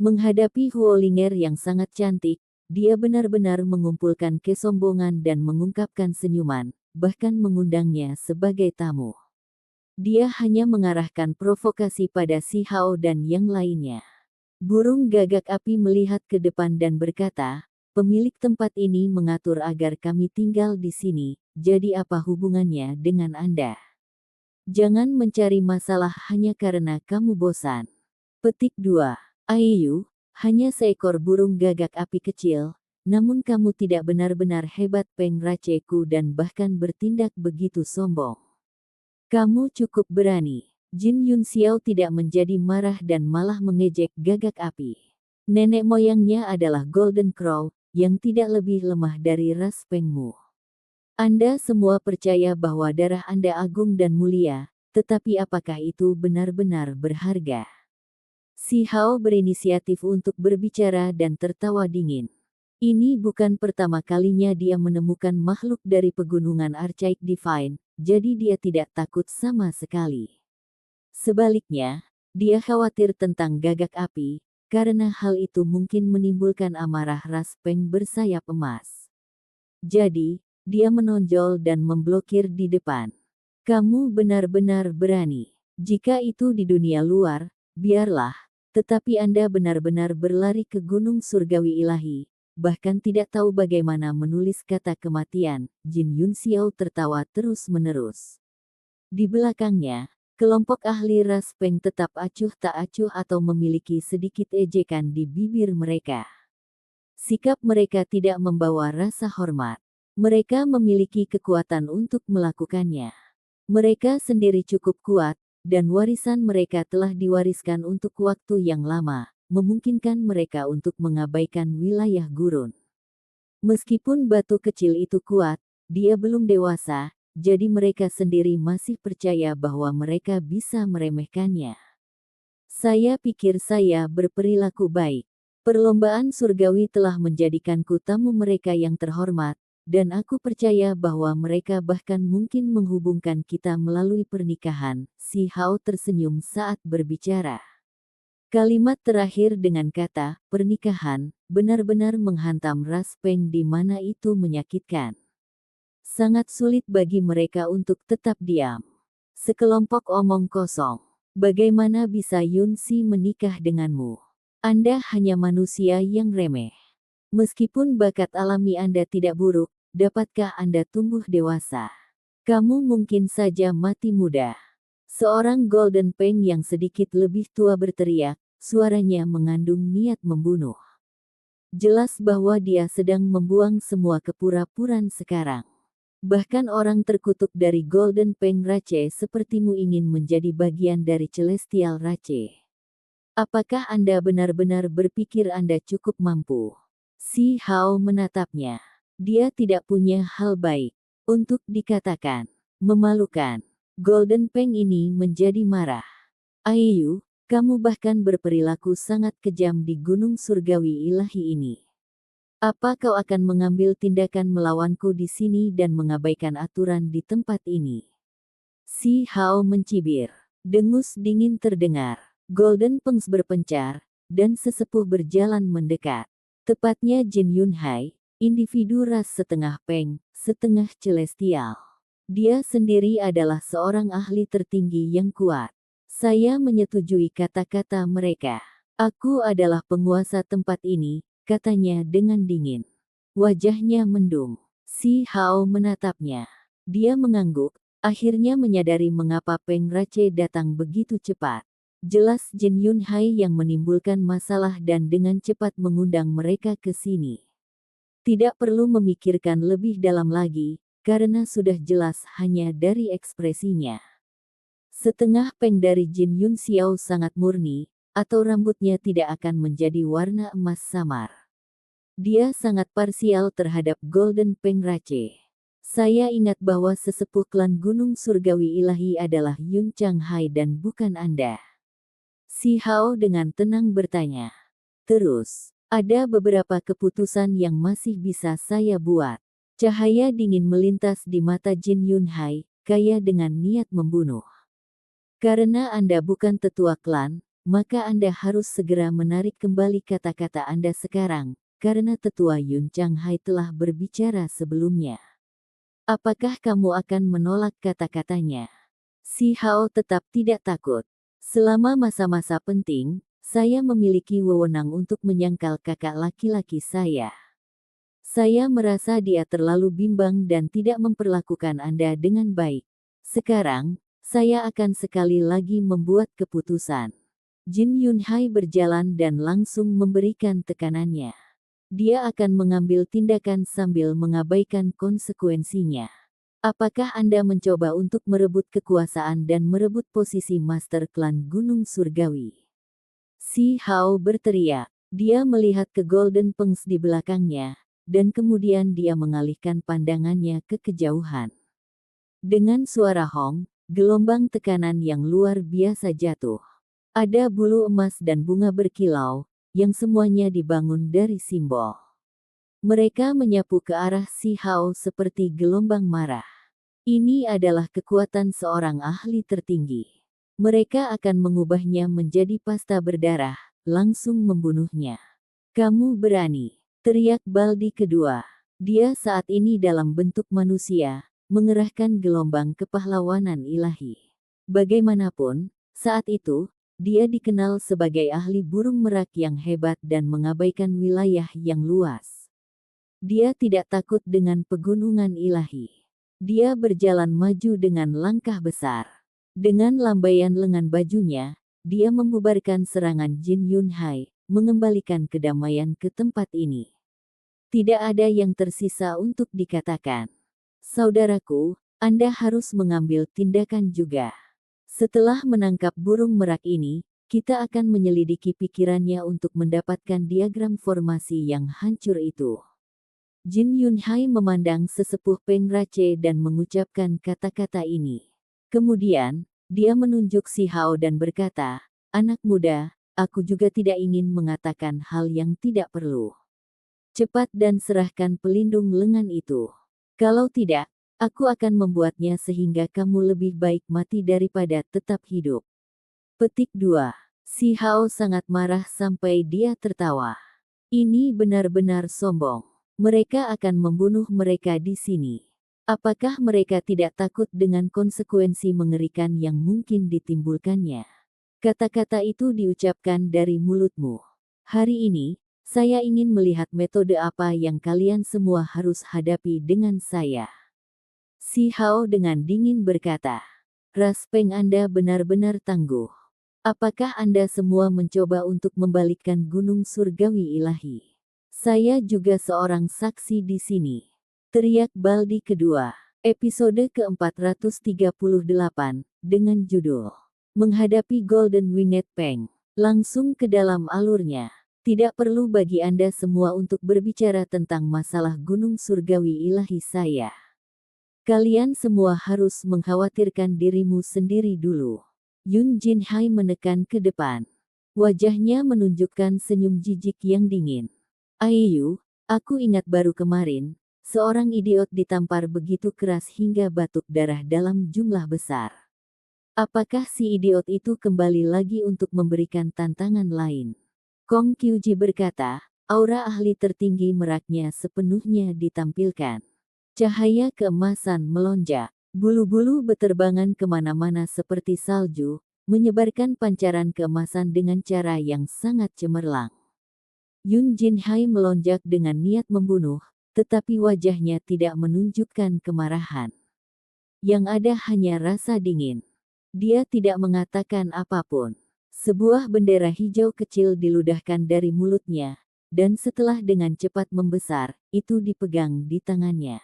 Menghadapi Huolinger yang sangat cantik, dia benar-benar mengumpulkan kesombongan dan mengungkapkan senyuman, bahkan mengundangnya sebagai tamu. Dia hanya mengarahkan provokasi pada si Hao dan yang lainnya. Burung gagak api melihat ke depan dan berkata, pemilik tempat ini mengatur agar kami tinggal di sini, jadi apa hubungannya dengan Anda? Jangan mencari masalah hanya karena kamu bosan. Petik 2. Aiyu, hanya seekor burung gagak api kecil, namun kamu tidak benar-benar hebat Peng Raceku dan bahkan bertindak begitu sombong. Kamu cukup berani. Jin Yun Xiao tidak menjadi marah dan malah mengejek gagak api. Nenek moyangnya adalah Golden Crow, yang tidak lebih lemah dari ras Pengmu. Anda semua percaya bahwa darah Anda agung dan mulia, tetapi apakah itu benar-benar berharga? Si Hao berinisiatif untuk berbicara dan tertawa dingin. Ini bukan pertama kalinya dia menemukan makhluk dari pegunungan Archaik Divine, jadi dia tidak takut sama sekali. Sebaliknya, dia khawatir tentang gagak api, karena hal itu mungkin menimbulkan amarah ras Peng bersayap emas. Jadi, dia menonjol dan memblokir di depan. Kamu benar-benar berani. Jika itu di dunia luar, biarlah, tetapi Anda benar-benar berlari ke gunung surgawi ilahi, bahkan tidak tahu bagaimana menulis kata kematian. Jin Yun Xiao tertawa terus-menerus. Di belakangnya, kelompok ahli ras Peng tetap acuh tak acuh atau memiliki sedikit ejekan di bibir mereka. Sikap mereka tidak membawa rasa hormat. Mereka memiliki kekuatan untuk melakukannya. Mereka sendiri cukup kuat, dan warisan mereka telah diwariskan untuk waktu yang lama, memungkinkan mereka untuk mengabaikan wilayah gurun. Meskipun batu kecil itu kuat, dia belum dewasa, jadi mereka sendiri masih percaya bahwa mereka bisa meremehkannya. Saya pikir saya berperilaku baik. Perlombaan surgawi telah menjadikanku tamu mereka yang terhormat, dan aku percaya bahwa mereka bahkan mungkin menghubungkan kita melalui pernikahan. Si Hao tersenyum saat berbicara. Kalimat terakhir dengan kata pernikahan benar-benar menghantam ras Peng di mana itu menyakitkan. Sangat sulit bagi mereka untuk tetap diam. Sekelompok omong kosong. Bagaimana bisa Yun Si menikah denganmu? Anda hanya manusia yang remeh. Meskipun bakat alami Anda tidak buruk, dapatkah Anda tumbuh dewasa? Kamu mungkin saja mati muda. Seorang Golden Peng yang sedikit lebih tua berteriak, suaranya mengandung niat membunuh. Jelas bahwa dia sedang membuang semua kepura-puraan sekarang. Bahkan orang terkutuk dari Golden Peng Rache sepertimu ingin menjadi bagian dari Celestial Rache. Apakah Anda benar-benar berpikir Anda cukup mampu? Si Hao menatapnya. Dia tidak punya hal baik untuk dikatakan. Memalukan. Golden Peng ini menjadi marah. Ayu, kamu bahkan berperilaku sangat kejam di gunung surgawi ilahi ini. Apa kau akan mengambil tindakan melawanku di sini dan mengabaikan aturan di tempat ini? Si Hao mencibir. Dengus dingin terdengar. Golden Pengs berpencar, dan sesepuh berjalan mendekat. Tepatnya Jin Yun Hai, individu ras setengah Peng, setengah Celestial. Dia sendiri adalah seorang ahli tertinggi yang kuat. Saya menyetujui kata-kata mereka. Aku adalah penguasa tempat ini, katanya dengan dingin. Wajahnya mendung. Si Hao menatapnya. Dia mengangguk, akhirnya menyadari mengapa Peng Rache datang begitu cepat. Jelas Jin Yun Hai yang menimbulkan masalah dan dengan cepat mengundang mereka ke sini. Tidak perlu memikirkan lebih dalam lagi, karena sudah jelas hanya dari ekspresinya. Setengah Peng dari Jin Yun Xiao sangat murni, atau rambutnya tidak akan menjadi warna emas samar. Dia sangat parsial terhadap Golden Peng Rache. Saya ingat bahwa sesepuh klan Gunung Surgawi Ilahi adalah Yun Chang Hai dan bukan Anda. Si Hao dengan tenang bertanya. Terus, ada beberapa keputusan yang masih bisa saya buat. Cahaya dingin melintas di mata Jin Yun Hai, kaya dengan niat membunuh. Karena Anda bukan tetua klan, maka Anda harus segera menarik kembali kata-kata Anda sekarang, karena tetua Yun Chang Hai telah berbicara sebelumnya. Apakah kamu akan menolak kata-katanya? Si Hao tetap tidak takut. Selama masa-masa penting, saya memiliki wewenang untuk menyangkal kakak laki-laki saya. Saya merasa dia terlalu bimbang dan tidak memperlakukan Anda dengan baik. Sekarang, saya akan sekali lagi membuat keputusan. Jin Yun Hai berjalan dan langsung memberikan tekanannya. Dia akan mengambil tindakan sambil mengabaikan konsekuensinya. Apakah Anda mencoba untuk merebut kekuasaan dan merebut posisi Master Klan Gunung Surgawi? Si Hao berteriak. Dia melihat ke Golden Pengs di belakangnya, dan kemudian dia mengalihkan pandangannya ke kejauhan. Dengan suara hong, gelombang tekanan yang luar biasa jatuh. Ada bulu emas dan bunga berkilau, yang semuanya dibangun dari simbol. Mereka menyapu ke arah Si Hao seperti gelombang marah. Ini adalah kekuatan seorang ahli tertinggi. Mereka akan mengubahnya menjadi pasta berdarah, langsung membunuhnya. Kamu berani, teriak Baldi kedua. Dia saat ini dalam bentuk manusia, mengerahkan gelombang kepahlawanan ilahi. Bagaimanapun, saat itu, dia dikenal sebagai ahli burung merak yang hebat dan mengabaikan wilayah yang luas. Dia tidak takut dengan pegunungan ilahi. Dia berjalan maju dengan langkah besar. Dengan lambaian lengan bajunya, dia membubarkan serangan Jin Yunhai, mengembalikan kedamaian ke tempat ini. Tidak ada yang tersisa untuk dikatakan. Saudaraku, Anda harus mengambil tindakan juga. Setelah menangkap burung merak ini, kita akan menyelidiki pikirannya untuk mendapatkan diagram formasi yang hancur itu. Jin Yunhai memandang sesepuh Peng Rache dan mengucapkan kata-kata ini. Kemudian, dia menunjuk Si Hao dan berkata, "Anak muda, aku juga tidak ingin mengatakan hal yang tidak perlu. Cepat dan serahkan pelindung lengan itu. Kalau tidak, aku akan membuatnya sehingga kamu lebih baik mati daripada tetap hidup." Petik 2. Si Hao sangat marah sampai dia tertawa. Ini benar-benar sombong. Mereka akan membunuh mereka di sini. Apakah mereka tidak takut dengan konsekuensi mengerikan yang mungkin ditimbulkannya? Kata-kata itu diucapkan dari mulutmu. Hari ini, saya ingin melihat metode apa yang kalian semua harus hadapi dengan saya. Si Hao dengan dingin berkata, "Ras Peng Anda benar-benar tangguh. Apakah Anda semua mencoba untuk membalikkan gunung surgawi ilahi? Saya juga seorang saksi di sini." Teriak Baldi kedua. Episode ke-438, dengan judul Menghadapi Golden Winged Peng. Langsung ke dalam alurnya. Tidak perlu bagi Anda semua untuk berbicara tentang masalah gunung surgawi ilahi saya. Kalian semua harus mengkhawatirkan dirimu sendiri dulu. Yun Jinhai menekan ke depan. Wajahnya menunjukkan senyum jijik yang dingin. "Ayu, aku ingat baru kemarin, seorang idiot ditampar begitu keras hingga batuk darah dalam jumlah besar. Apakah si idiot itu kembali lagi untuk memberikan tantangan lain?" Kong Kyuji berkata, aura ahli tertinggi meraknya sepenuhnya ditampilkan. Cahaya keemasan melonjak. Bulu-bulu beterbangan kemana-mana seperti salju, menyebarkan pancaran keemasan dengan cara yang sangat cemerlang. Yun Jinhai melonjak dengan niat membunuh, tetapi wajahnya tidak menunjukkan kemarahan. Yang ada hanya rasa dingin. Dia tidak mengatakan apapun. Sebuah bendera hijau kecil diludahkan dari mulutnya, dan setelah dengan cepat membesar, itu dipegang di tangannya.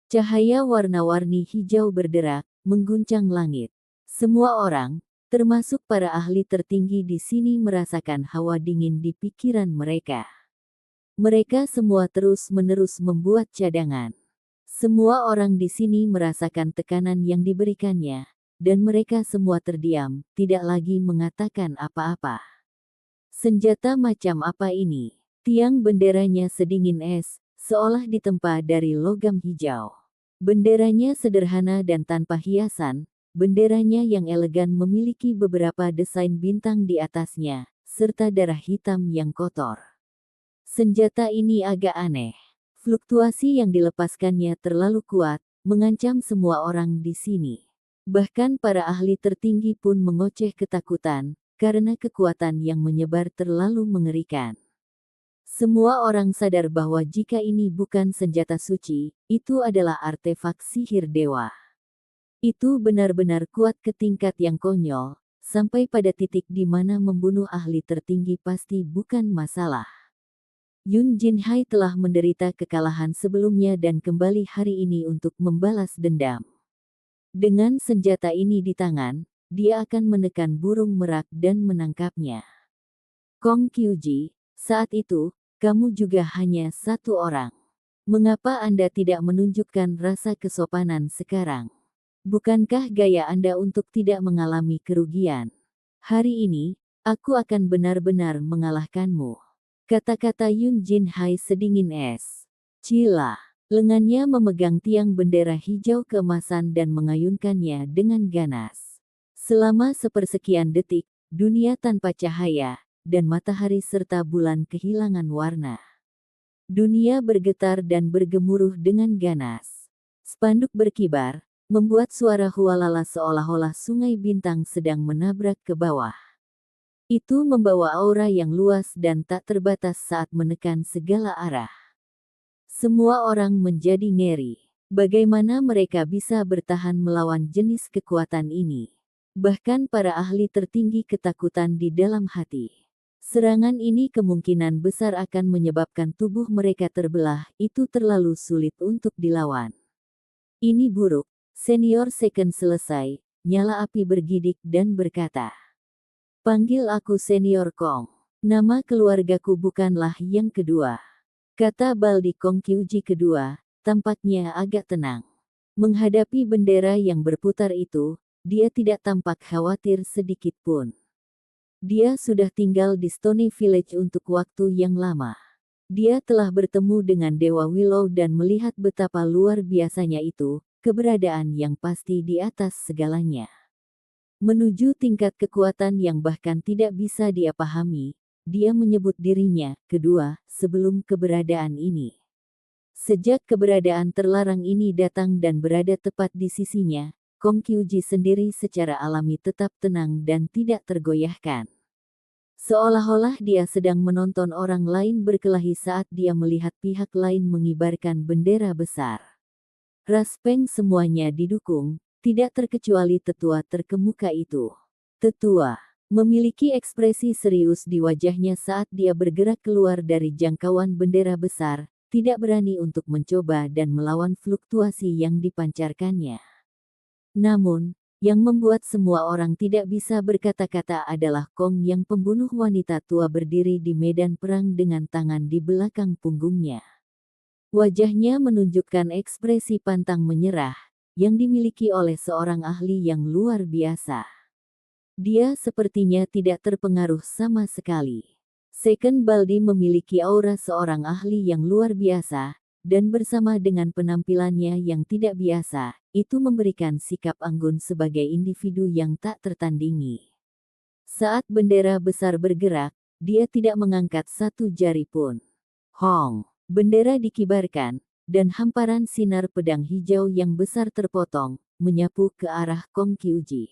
Cahaya warna-warni hijau berderak, mengguncang langit. Semua orang, termasuk para ahli tertinggi di sini merasakan hawa dingin di pikiran mereka. Mereka semua terus-menerus membuat cadangan. Semua orang di sini merasakan tekanan yang diberikannya, dan mereka semua terdiam, tidak lagi mengatakan apa-apa. Senjata macam apa ini? Tiang benderanya sedingin es, seolah ditempa dari logam hijau. Benderanya sederhana dan tanpa hiasan, benderanya yang elegan memiliki beberapa desain bintang di atasnya, serta darah hitam yang kotor. Senjata ini agak aneh. Fluktuasi yang dilepaskannya terlalu kuat, mengancam semua orang di sini. Bahkan para ahli tertinggi pun mengoceh ketakutan, karena kekuatan yang menyebar terlalu mengerikan. Semua orang sadar bahwa jika ini bukan senjata suci, itu adalah artefak sihir dewa. Itu benar-benar kuat ke tingkat yang konyol, sampai pada titik di mana membunuh ahli tertinggi pasti bukan masalah. Yun Jinhai telah menderita kekalahan sebelumnya dan kembali hari ini untuk membalas dendam. Dengan senjata ini di tangan, dia akan menekan burung merak dan menangkapnya. Kong Kyuji, saat itu, kamu juga hanya satu orang. Mengapa Anda tidak menunjukkan rasa kesopanan sekarang? Bukankah gaya Anda untuk tidak mengalami kerugian? Hari ini, aku akan benar-benar mengalahkanmu. Kata-kata Yun Jinhai sedingin es. Cila. Lengannya memegang tiang bendera hijau keemasan dan mengayunkannya dengan ganas. Selama sepersekian detik, dunia tanpa cahaya, dan matahari serta bulan kehilangan warna. Dunia bergetar dan bergemuruh dengan ganas. Spanduk berkibar, membuat suara hualala seolah-olah sungai bintang sedang menabrak ke bawah. Itu membawa aura yang luas dan tak terbatas saat menekan segala arah. Semua orang menjadi ngeri. Bagaimana mereka bisa bertahan melawan jenis kekuatan ini? Bahkan para ahli tertinggi ketakutan di dalam hati. Serangan ini kemungkinan besar akan menyebabkan tubuh mereka terbelah, itu terlalu sulit untuk dilawan. Ini buruk. Senior Second selesai, nyala api bergidik dan berkata, "Panggil aku Senior Kong. Nama keluargaku bukanlah yang kedua." Kata Baldi Kong Kyuji kedua, tampaknya agak tenang. Menghadapi bendera yang berputar itu, dia tidak tampak khawatir sedikit pun. Dia sudah tinggal di Stony Village untuk waktu yang lama. Dia telah bertemu dengan Dewa Willow dan melihat betapa luar biasanya itu, keberadaan yang pasti di atas segalanya. Menuju tingkat kekuatan yang bahkan tidak bisa dia pahami, dia menyebut dirinya kedua sebelum keberadaan ini. Sejak keberadaan terlarang ini datang dan berada tepat di sisinya, Kong Kyuji sendiri secara alami tetap tenang dan tidak tergoyahkan. Seolah-olah dia sedang menonton orang lain berkelahi saat dia melihat pihak lain mengibarkan bendera besar. Raspeng semuanya didukung, tidak terkecuali tetua terkemuka itu. Tetua memiliki ekspresi serius di wajahnya saat dia bergerak keluar dari jangkauan bendera besar, tidak berani untuk mencoba dan melawan fluktuasi yang dipancarkannya. Namun, yang membuat semua orang tidak bisa berkata-kata adalah Kong yang pembunuh wanita tua berdiri di medan perang dengan tangan di belakang punggungnya. Wajahnya menunjukkan ekspresi pantang menyerah, yang dimiliki oleh seorang ahli yang luar biasa. Dia sepertinya tidak terpengaruh sama sekali. Second Baldi memiliki aura seorang ahli yang luar biasa, dan bersama dengan penampilannya yang tidak biasa, itu memberikan sikap anggun sebagai individu yang tak tertandingi. Saat bendera besar bergerak, dia tidak mengangkat satu jari pun. Hong! Bendera dikibarkan, dan hamparan sinar pedang hijau yang besar terpotong, menyapu ke arah Kong Kyuji.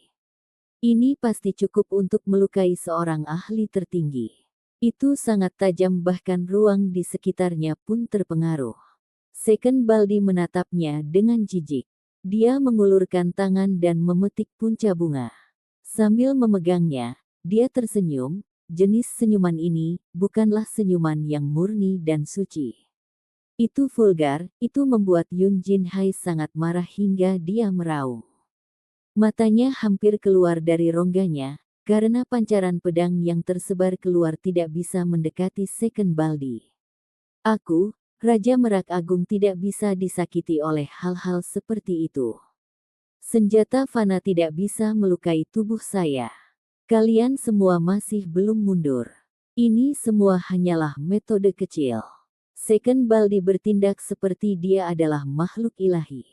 Ini pasti cukup untuk melukai seorang ahli tertinggi. Itu sangat tajam bahkan ruang di sekitarnya pun terpengaruh. Second Baldi menatapnya dengan jijik. Dia mengulurkan tangan dan memetik punca bunga. Sambil memegangnya, dia tersenyum. Jenis senyuman ini bukanlah senyuman yang murni dan suci. Itu vulgar, itu membuat Yun Jin Hai sangat marah hingga dia meraung. Matanya hampir keluar dari rongganya, karena pancaran pedang yang tersebar keluar tidak bisa mendekati Second Baldi. Aku, Raja Merak Agung tidak bisa disakiti oleh hal-hal seperti itu. Senjata fana tidak bisa melukai tubuh saya. Kalian semua masih belum mundur. Ini semua hanyalah metode kecil. Second Baldi bertindak seperti dia adalah makhluk ilahi.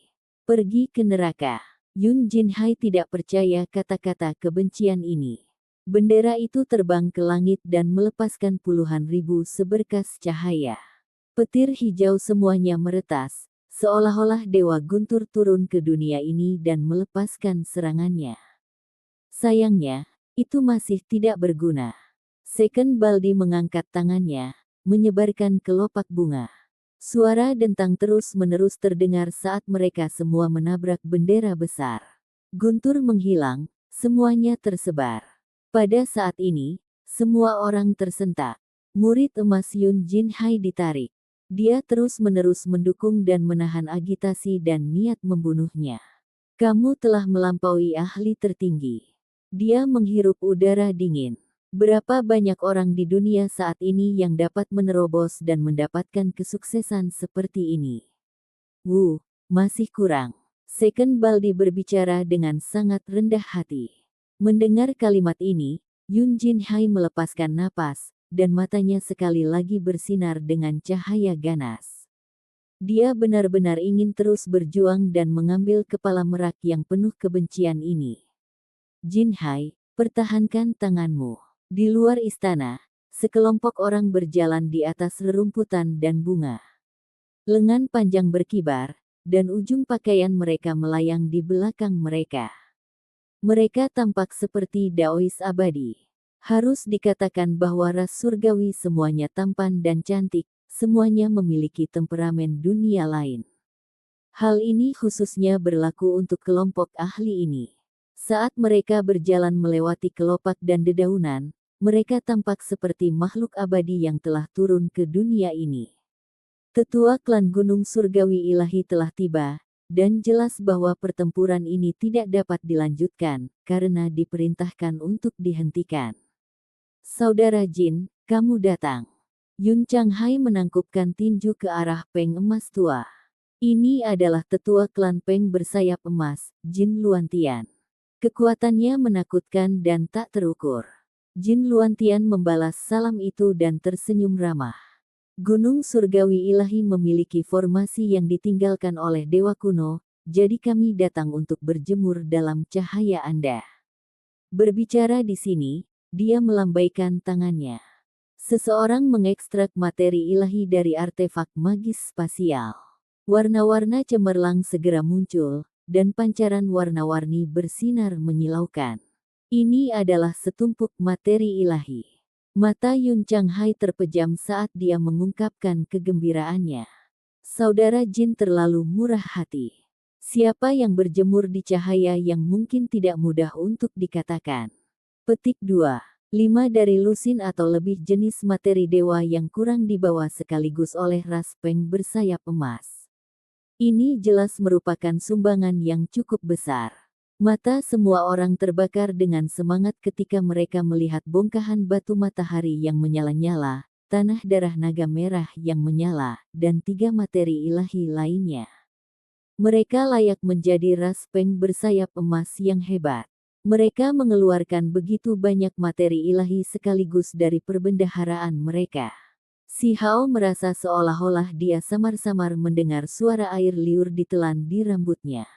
Pergi ke neraka. Yun Jin Hai tidak percaya kata-kata kebencian ini. Bendera itu terbang ke langit dan melepaskan puluhan ribu seberkas cahaya. Petir hijau semuanya meretas, seolah-olah Dewa Guntur turun ke dunia ini dan melepaskan serangannya. Sayangnya, itu masih tidak berguna. Second Baldi mengangkat tangannya, menyebarkan kelopak bunga. Suara dentang terus-menerus terdengar saat mereka semua menabrak bendera besar. Guntur menghilang, semuanya tersebar. Pada saat ini, semua orang tersentak. Murid emas Yun Jin Hai ditarik. Dia terus-menerus mendukung dan menahan agitasi dan niat membunuhnya. Kamu telah melampaui ahli tertinggi. Dia menghirup udara dingin. Berapa banyak orang di dunia saat ini yang dapat menerobos dan mendapatkan kesuksesan seperti ini? Masih kurang. Second Baldi berbicara dengan sangat rendah hati. Mendengar kalimat ini, Yun Jin Hai melepaskan napas, dan matanya sekali lagi bersinar dengan cahaya ganas. Dia benar-benar ingin terus berjuang dan mengambil kepala merak yang penuh kebencian ini. Jin Hai, pertahankan tanganmu. Di luar istana, sekelompok orang berjalan di atas rerumputan dan bunga. Lengan panjang berkibar, dan ujung pakaian mereka melayang di belakang mereka. Mereka tampak seperti daois abadi. Harus dikatakan bahwa ras surgawi semuanya tampan dan cantik, semuanya memiliki temperamen dunia lain. Hal ini khususnya berlaku untuk kelompok ahli ini. Saat mereka berjalan melewati kelopak dan dedaunan, mereka tampak seperti makhluk abadi yang telah turun ke dunia ini. Tetua klan Gunung Surgawi Ilahi telah tiba, dan jelas bahwa pertempuran ini tidak dapat dilanjutkan, karena diperintahkan untuk dihentikan. Saudara Jin, kamu datang. Yun Changhai menangkupkan tinju ke arah Peng emas tua. Ini adalah tetua klan Peng bersayap emas, Jin Luantian. Kekuatannya menakutkan dan tak terukur. Jin Luantian membalas salam itu dan tersenyum ramah. Gunung Surgawi Ilahi memiliki formasi yang ditinggalkan oleh Dewa Kuno, jadi kami datang untuk berjemur dalam cahaya Anda. Berbicara di sini, dia melambaikan tangannya. Seseorang mengekstrak materi ilahi dari artefak magis spasial. Warna-warna cemerlang segera muncul, dan pancaran warna-warni bersinar menyilaukan. Ini adalah setumpuk materi ilahi. Mata Yun Changhai terpejam saat dia mengungkapkan kegembiraannya. Saudara Jin terlalu murah hati. Siapa yang berjemur di cahaya yang mungkin tidak mudah untuk dikatakan. Petik 2. 5 dari lusin atau lebih jenis materi dewa yang kurang dibawa sekaligus oleh ras Peng bersayap emas. Ini jelas merupakan sumbangan yang cukup besar. Mata semua orang terbakar dengan semangat ketika mereka melihat bongkahan batu matahari yang menyala-nyala, tanah darah naga merah yang menyala, dan 3 materi ilahi lainnya. Mereka layak menjadi ras Peng bersayap emas yang hebat. Mereka mengeluarkan begitu banyak materi ilahi sekaligus dari perbendaharaan mereka. Si Hao merasa seolah-olah dia samar-samar mendengar suara air liur ditelan di rambutnya.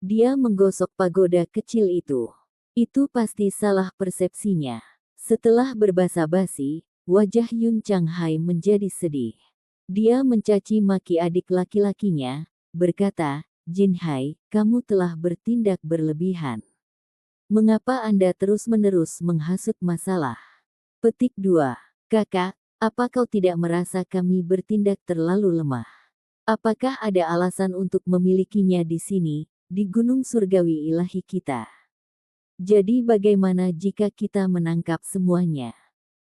Dia menggosok pagoda kecil itu. Itu pasti salah persepsinya. Setelah berbasa-basi, wajah Yun Changhai menjadi sedih. Dia mencaci maki adik laki-lakinya, berkata, Jin Hai, kamu telah bertindak berlebihan. Mengapa Anda terus-menerus menghasut masalah? Petik 2. Kakak, apa kau tidak merasa kami bertindak terlalu lemah? Apakah ada alasan untuk memilikinya di sini, di Gunung Surgawi Ilahi kita? Jadi bagaimana jika kita menangkap semuanya?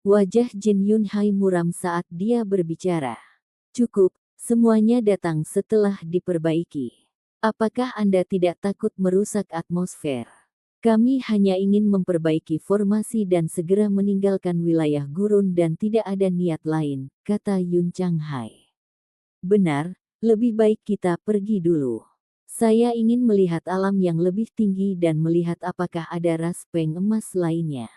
Wajah Jin Yun Hai muram saat dia berbicara. Cukup, semuanya datang setelah diperbaiki. Apakah Anda tidak takut merusak atmosfer? Kami hanya ingin memperbaiki formasi dan segera meninggalkan wilayah gurun dan tidak ada niat lain, kata Yun Changhai. Benar, lebih baik kita pergi dulu. Saya ingin melihat alam yang lebih tinggi dan melihat apakah ada ras Peng emas lainnya.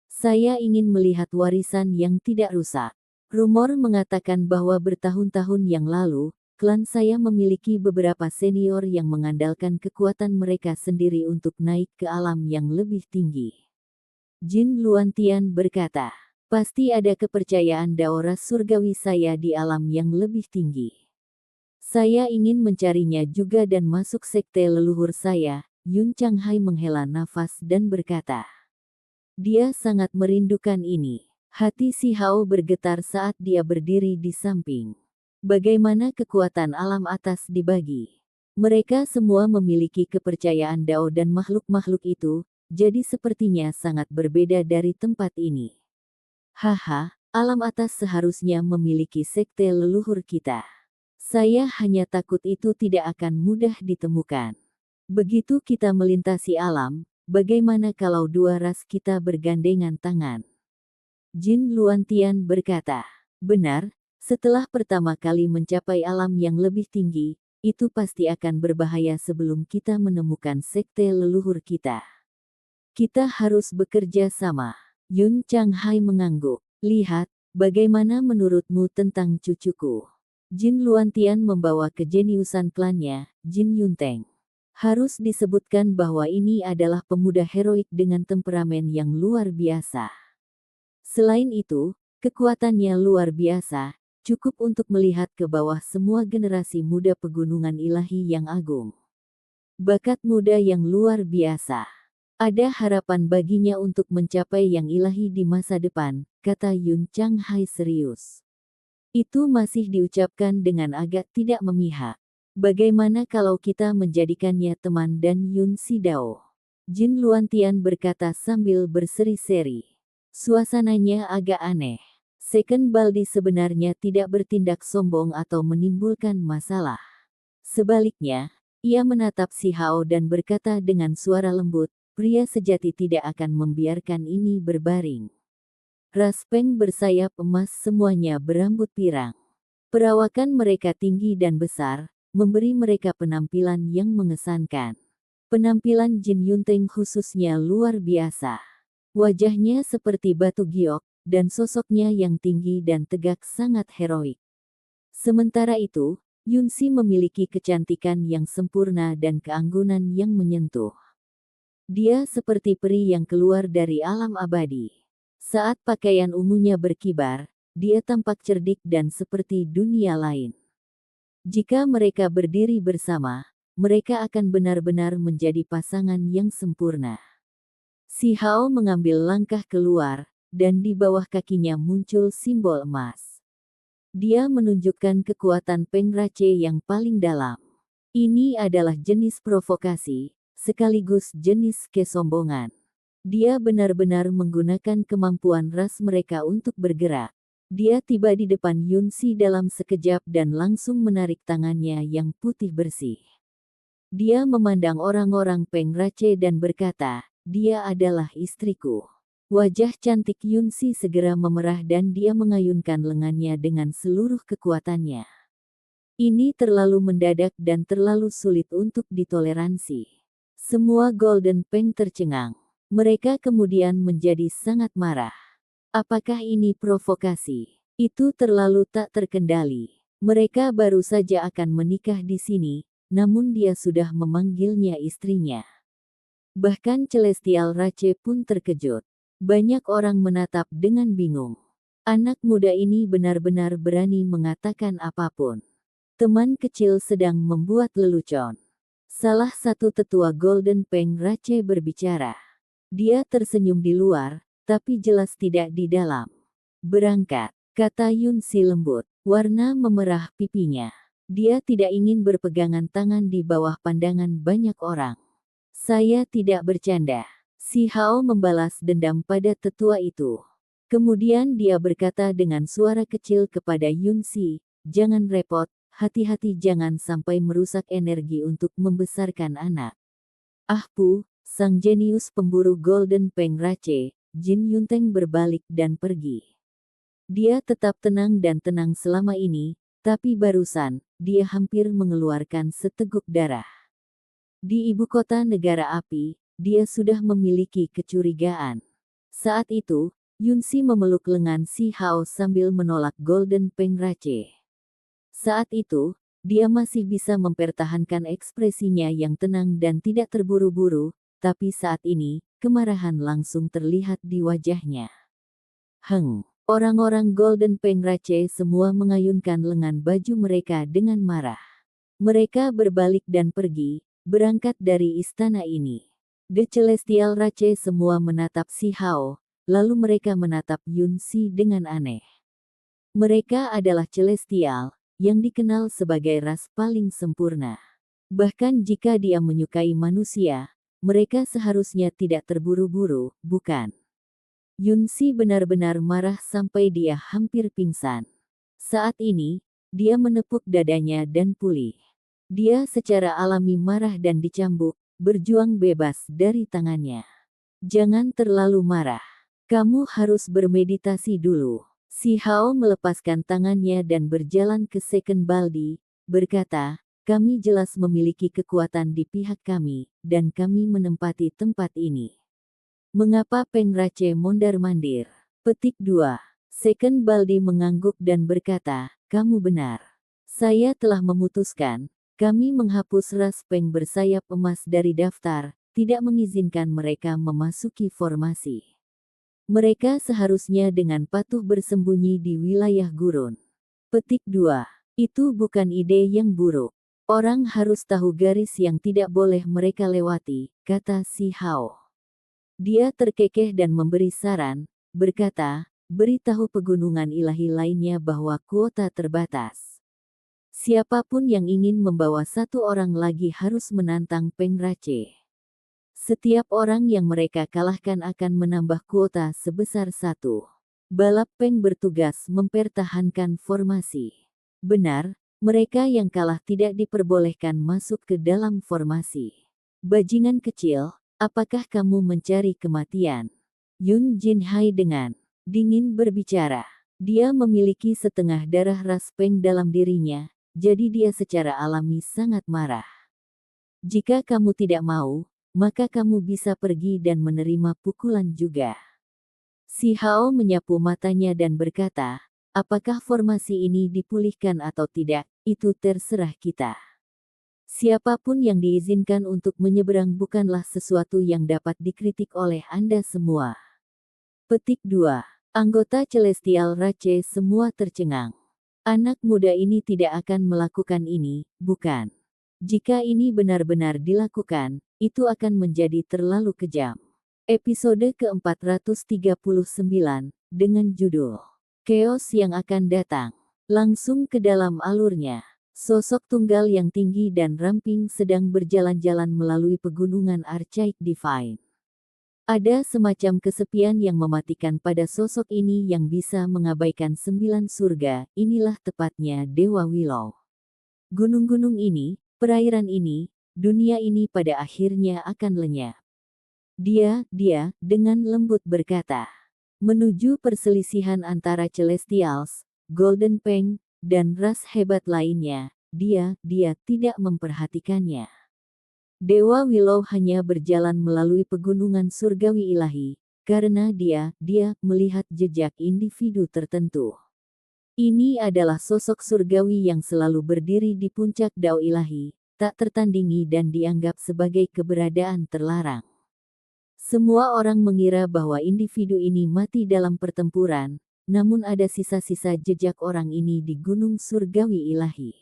Saya ingin melihat warisan yang tidak rusak. Rumor mengatakan bahwa bertahun-tahun yang lalu, klan saya memiliki beberapa senior yang mengandalkan kekuatan mereka sendiri untuk naik ke alam yang lebih tinggi. Jin Luantian berkata, pasti ada kepercayaan daoras surgawi saya di alam yang lebih tinggi. Saya ingin mencarinya juga dan masuk sekte leluhur saya. Yun Changhai menghela nafas dan berkata. Dia sangat merindukan ini. Hati si Hao bergetar saat dia berdiri di samping. Bagaimana kekuatan alam atas dibagi? Mereka semua memiliki kepercayaan Dao dan makhluk-makhluk itu, jadi sepertinya sangat berbeda dari tempat ini. Haha, alam atas seharusnya memiliki sekte leluhur kita. Saya hanya takut itu tidak akan mudah ditemukan. Begitu kita melintasi alam, bagaimana kalau dua ras kita bergandengan tangan? Jin Luantian berkata, benar, setelah pertama kali mencapai alam yang lebih tinggi, itu pasti akan berbahaya sebelum kita menemukan sekte leluhur kita. Kita harus bekerja sama. Yun Changhai mengangguk. Lihat, bagaimana menurutmu tentang cucuku? Jin Luantian membawa kejeniusan klannya, Jin Yunteng. Harus disebutkan bahwa ini adalah pemuda heroik dengan temperamen yang luar biasa. Selain itu, kekuatannya luar biasa, cukup untuk melihat ke bawah semua generasi muda pegunungan ilahi yang agung. Bakat muda yang luar biasa. Ada harapan baginya untuk mencapai yang ilahi di masa depan, kata Yun Chang Hai serius. Itu masih diucapkan dengan agak tidak memihak. Bagaimana kalau kita menjadikannya teman dan Yun Sidao? Jin Luantian berkata sambil berseri-seri. Suasananya agak aneh. Second Baldi sebenarnya tidak bertindak sombong atau menimbulkan masalah. Sebaliknya, ia menatap Si Hao dan berkata dengan suara lembut, pria sejati tidak akan membiarkan ini berbaring. Ras Peng bersayap emas semuanya berambut pirang. Perawakan mereka tinggi dan besar, memberi mereka penampilan yang mengesankan. Penampilan Jin Yunteng khususnya luar biasa. Wajahnya seperti batu giok, dan sosoknya yang tinggi dan tegak sangat heroik. Sementara itu, Yunsi memiliki kecantikan yang sempurna dan keanggunan yang menyentuh. Dia seperti peri yang keluar dari alam abadi. Saat pakaian ungunya berkibar, dia tampak cerdik dan seperti dunia lain. Jika mereka berdiri bersama, mereka akan benar-benar menjadi pasangan yang sempurna. Si Hao mengambil langkah keluar, dan di bawah kakinya muncul simbol emas. Dia menunjukkan kekuatan Peng Rache yang paling dalam. Ini adalah jenis provokasi, sekaligus jenis kesombongan. Dia benar-benar menggunakan kemampuan ras mereka untuk bergerak. Dia tiba di depan Yunsi dalam sekejap dan langsung menarik tangannya yang putih bersih. Dia memandang orang-orang Peng Rache dan berkata, dia adalah istriku. Wajah cantik Yunsi segera memerah dan dia mengayunkan lengannya dengan seluruh kekuatannya. Ini terlalu mendadak dan terlalu sulit untuk ditoleransi. Semua Golden Peng tercengang. Mereka kemudian menjadi sangat marah. Apakah ini provokasi? Itu terlalu tak terkendali. Mereka baru saja akan menikah di sini, namun dia sudah memanggilnya istrinya. Bahkan Celestial Rache pun terkejut. Banyak orang menatap dengan bingung. Anak muda ini benar-benar berani mengatakan apapun. Teman kecil sedang membuat lelucon. Salah satu tetua Golden Peng Rache berbicara. Dia tersenyum di luar, tapi jelas tidak di dalam. Berangkat, kata Yunsi lembut. Warna memerah pipinya. Dia tidak ingin berpegangan tangan di bawah pandangan banyak orang. Saya tidak bercanda. Si Hao membalas dendam pada tetua itu. Kemudian dia berkata dengan suara kecil kepada Yunsi, jangan repot. Hati-hati jangan sampai merusak energi untuk membesarkan anak. Ah Pu, sang jenius pemburu Golden Peng Rache, Jin Yunteng berbalik dan pergi. Dia tetap tenang dan tenang selama ini, tapi barusan, dia hampir mengeluarkan seteguk darah. Di ibu kota negara api, dia sudah memiliki kecurigaan. Saat itu, Yunsi memeluk lengan Si Hao sambil menolak Golden Peng Rache. Saat itu, dia masih bisa mempertahankan ekspresinya yang tenang dan tidak terburu-buru, tapi saat ini, kemarahan langsung terlihat di wajahnya. Orang-orang Golden Peng Rache semua mengayunkan lengan baju mereka dengan marah. Mereka berbalik dan pergi, berangkat dari istana ini. The Celestial Rache semua menatap Si Hao, lalu mereka menatap Yunsi dengan aneh. Mereka adalah Celestial, yang dikenal sebagai ras paling sempurna. Bahkan jika dia menyukai manusia, mereka seharusnya tidak terburu-buru, bukan? Yunsi benar-benar marah sampai dia hampir pingsan. Saat ini, dia menepuk dadanya dan pulih. Dia secara alami marah dan dicambuk, berjuang bebas dari tangannya. Jangan terlalu marah. Kamu harus bermeditasi dulu. Si Hao melepaskan tangannya dan berjalan ke Second Baldi, berkata, kami jelas memiliki kekuatan di pihak kami, dan kami menempati tempat ini. Mengapa Peng Rache mondar-mandir? Petik 2. Second Baldi mengangguk dan berkata, kamu benar. Saya telah memutuskan, Kami menghapus ras Peng bersayap emas dari daftar, tidak mengizinkan mereka memasuki formasi. Mereka seharusnya dengan patuh bersembunyi di wilayah gurun. Petik 2. Itu bukan ide yang buruk. Orang harus tahu garis yang tidak boleh mereka lewati, kata Si Hao. Dia terkekeh dan memberi saran, berkata, beritahu pegunungan ilahi lainnya bahwa kuota terbatas. Siapapun yang ingin membawa satu orang lagi harus menantang Peng Rache. Setiap orang yang mereka kalahkan akan menambah kuota sebesar 1. Balap Peng bertugas mempertahankan formasi. Benar, mereka yang kalah tidak diperbolehkan masuk ke dalam formasi. Bajingan kecil, apakah kamu mencari kematian? Yun Jinhai dengan dingin berbicara. Dia memiliki setengah darah ras Peng dalam dirinya, jadi dia secara alami sangat marah. Jika kamu tidak mau, maka kamu bisa pergi dan menerima pukulan juga. Si Hao menyapu matanya dan berkata, apakah formasi ini dipulihkan atau tidak, itu terserah kita. Siapapun yang diizinkan untuk menyeberang bukanlah sesuatu yang dapat dikritik oleh Anda semua. Petik 2. Anggota Celestial Rache semua tercengang. Anak muda ini tidak akan melakukan ini, bukan? Jika ini benar-benar dilakukan, itu akan menjadi terlalu kejam. Episode ke-439, dengan judul Chaos yang akan datang. Langsung ke dalam alurnya. Sosok tunggal yang tinggi dan ramping sedang berjalan-jalan melalui pegunungan Archaik Divine. Ada semacam kesepian yang mematikan pada sosok ini yang bisa mengabaikan 9 surga, inilah tepatnya Dewa Willow. Gunung-gunung ini, perairan ini, dunia ini pada akhirnya akan lenyap. Dia, dengan lembut berkata. Menuju perselisihan antara Celestials, Golden Peng, dan ras hebat lainnya, dia tidak memperhatikannya. Dewa Willow hanya berjalan melalui pegunungan surgawi ilahi, karena dia melihat jejak individu tertentu. Ini adalah sosok surgawi yang selalu berdiri di puncak dao ilahi, tak tertandingi dan dianggap sebagai keberadaan terlarang. Semua orang mengira bahwa individu ini mati dalam pertempuran, namun ada sisa-sisa jejak orang ini di gunung surgawi ilahi.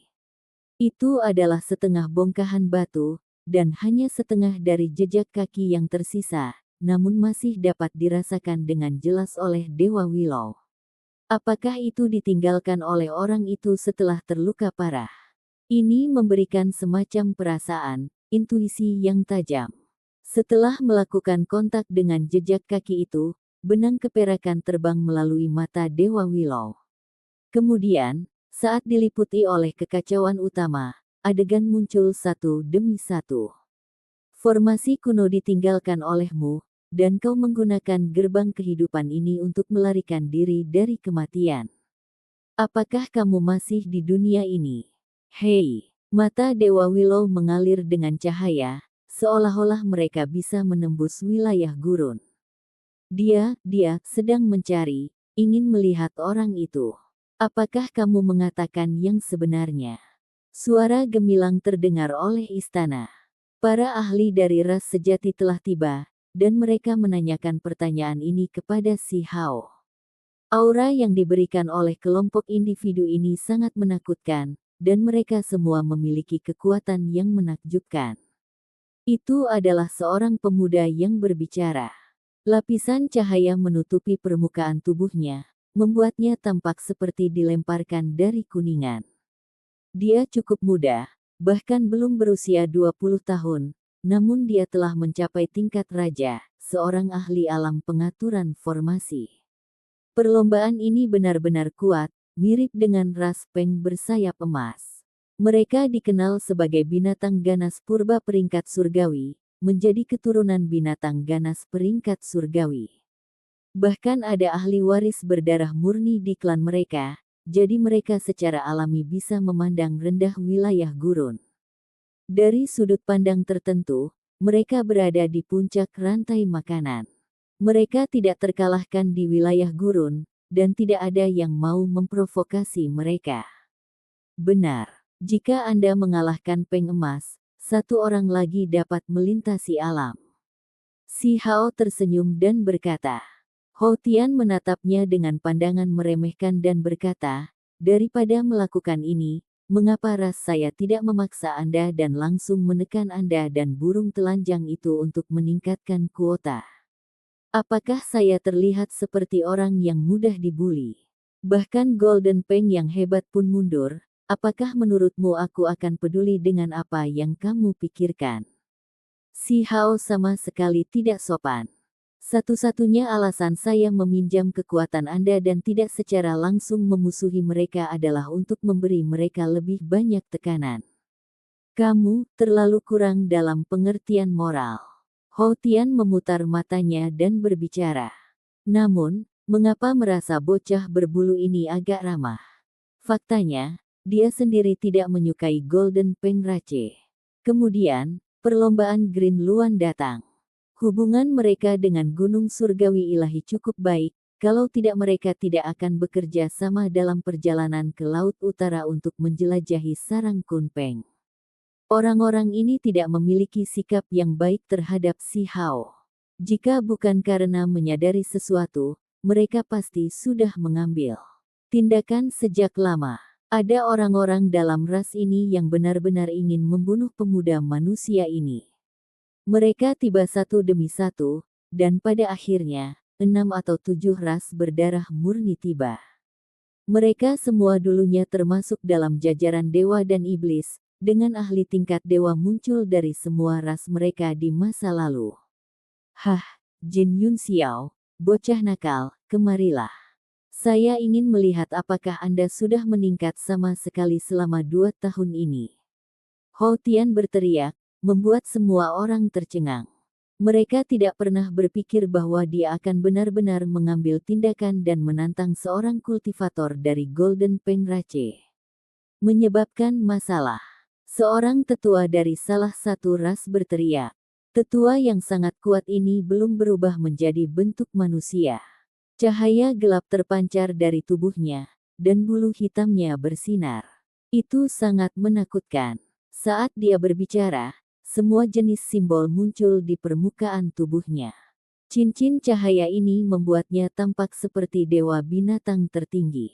Itu adalah setengah bongkahan batu, dan hanya setengah dari jejak kaki yang tersisa, namun masih dapat dirasakan dengan jelas oleh Dewa Willow. Apakah itu ditinggalkan oleh orang itu setelah terluka parah? Ini memberikan semacam perasaan, intuisi yang tajam. Setelah melakukan kontak dengan jejak kaki itu, benang keperakan terbang melalui mata Dewa Willow. Kemudian, saat diliputi oleh kekacauan utama, adegan muncul satu demi satu. Formasi kuno ditinggalkan olehmu, dan kau menggunakan gerbang kehidupan ini untuk melarikan diri dari kematian. Apakah kamu masih di dunia ini? Hei, mata Dewa Willow mengalir dengan cahaya, seolah-olah mereka bisa menembus wilayah gurun. Dia sedang mencari, ingin melihat orang itu. Apakah kamu mengatakan yang sebenarnya? Suara gemilang terdengar oleh istana. Para ahli dari ras sejati telah tiba, dan mereka menanyakan pertanyaan ini kepada Si Hao. Aura yang diberikan oleh kelompok individu ini sangat menakutkan, dan mereka semua memiliki kekuatan yang menakjubkan. Itu adalah seorang pemuda yang berbicara. Lapisan cahaya menutupi permukaan tubuhnya, membuatnya tampak seperti dilemparkan dari kuningan. Dia cukup muda, bahkan belum berusia 20 tahun, namun dia telah mencapai tingkat raja, seorang ahli alam pengaturan formasi. Perlombaan ini benar-benar kuat, mirip dengan ras Peng bersayap emas. Mereka dikenal sebagai binatang ganas purba peringkat surgawi, menjadi keturunan binatang ganas peringkat surgawi. Bahkan ada ahli waris berdarah murni di klan mereka, jadi mereka secara alami bisa memandang rendah wilayah gurun. Dari sudut pandang tertentu, mereka berada di puncak rantai makanan. Mereka tidak terkalahkan di wilayah gurun, dan tidak ada yang mau memprovokasi mereka. Benar. Jika Anda mengalahkan Peng Emas, satu orang lagi dapat melintasi alam. Si Hao tersenyum dan berkata. Hou Tian menatapnya dengan pandangan meremehkan dan berkata, daripada melakukan ini, mengapa ras saya tidak memaksa Anda dan langsung menekan Anda dan burung telanjang itu untuk meningkatkan kuota? Apakah saya terlihat seperti orang yang mudah dibuli? Bahkan Golden Peng yang hebat pun mundur, apakah menurutmu aku akan peduli dengan apa yang kamu pikirkan? Si Hao sama sekali tidak sopan. Satu-satunya alasan saya meminjam kekuatan Anda dan tidak secara langsung memusuhi mereka adalah untuk memberi mereka lebih banyak tekanan. Kamu terlalu kurang dalam pengertian moral. Hou Tian memutar matanya dan berbicara. Namun, mengapa merasa bocah berbulu ini agak ramah? Faktanya, dia sendiri tidak menyukai Golden Peng Rache. Kemudian, perlombaan Green Luan datang. Hubungan mereka dengan Gunung Surgawi Ilahi cukup baik, kalau tidak mereka tidak akan bekerja sama dalam perjalanan ke Laut Utara untuk menjelajahi sarang Kunpeng. Orang-orang ini tidak memiliki sikap yang baik terhadap si Hao. Jika bukan karena menyadari sesuatu, mereka pasti sudah mengambil tindakan sejak lama. Ada orang-orang dalam ras ini yang benar-benar ingin membunuh pemuda manusia ini. Mereka tiba satu demi satu, dan pada akhirnya, 6 atau 7 ras berdarah murni tiba. Mereka semua dulunya termasuk dalam jajaran dewa dan iblis, dengan ahli tingkat dewa muncul dari semua ras mereka di masa lalu. Hah, Jin Yun Xiao, bocah nakal, kemarilah. Saya ingin melihat apakah Anda sudah meningkat sama sekali selama 2 tahun ini. Hou Tian berteriak, membuat semua orang tercengang. Mereka tidak pernah berpikir bahwa dia akan benar-benar mengambil tindakan dan menantang seorang kultivator dari Golden Peng Rache. Menyebabkan masalah. Seorang tetua dari salah satu ras berteriak. Tetua yang sangat kuat ini belum berubah menjadi bentuk manusia. Cahaya gelap terpancar dari tubuhnya, dan bulu hitamnya bersinar. Itu sangat menakutkan. Saat dia berbicara, semua jenis simbol muncul di permukaan tubuhnya. Cincin cahaya ini membuatnya tampak seperti dewa binatang tertinggi.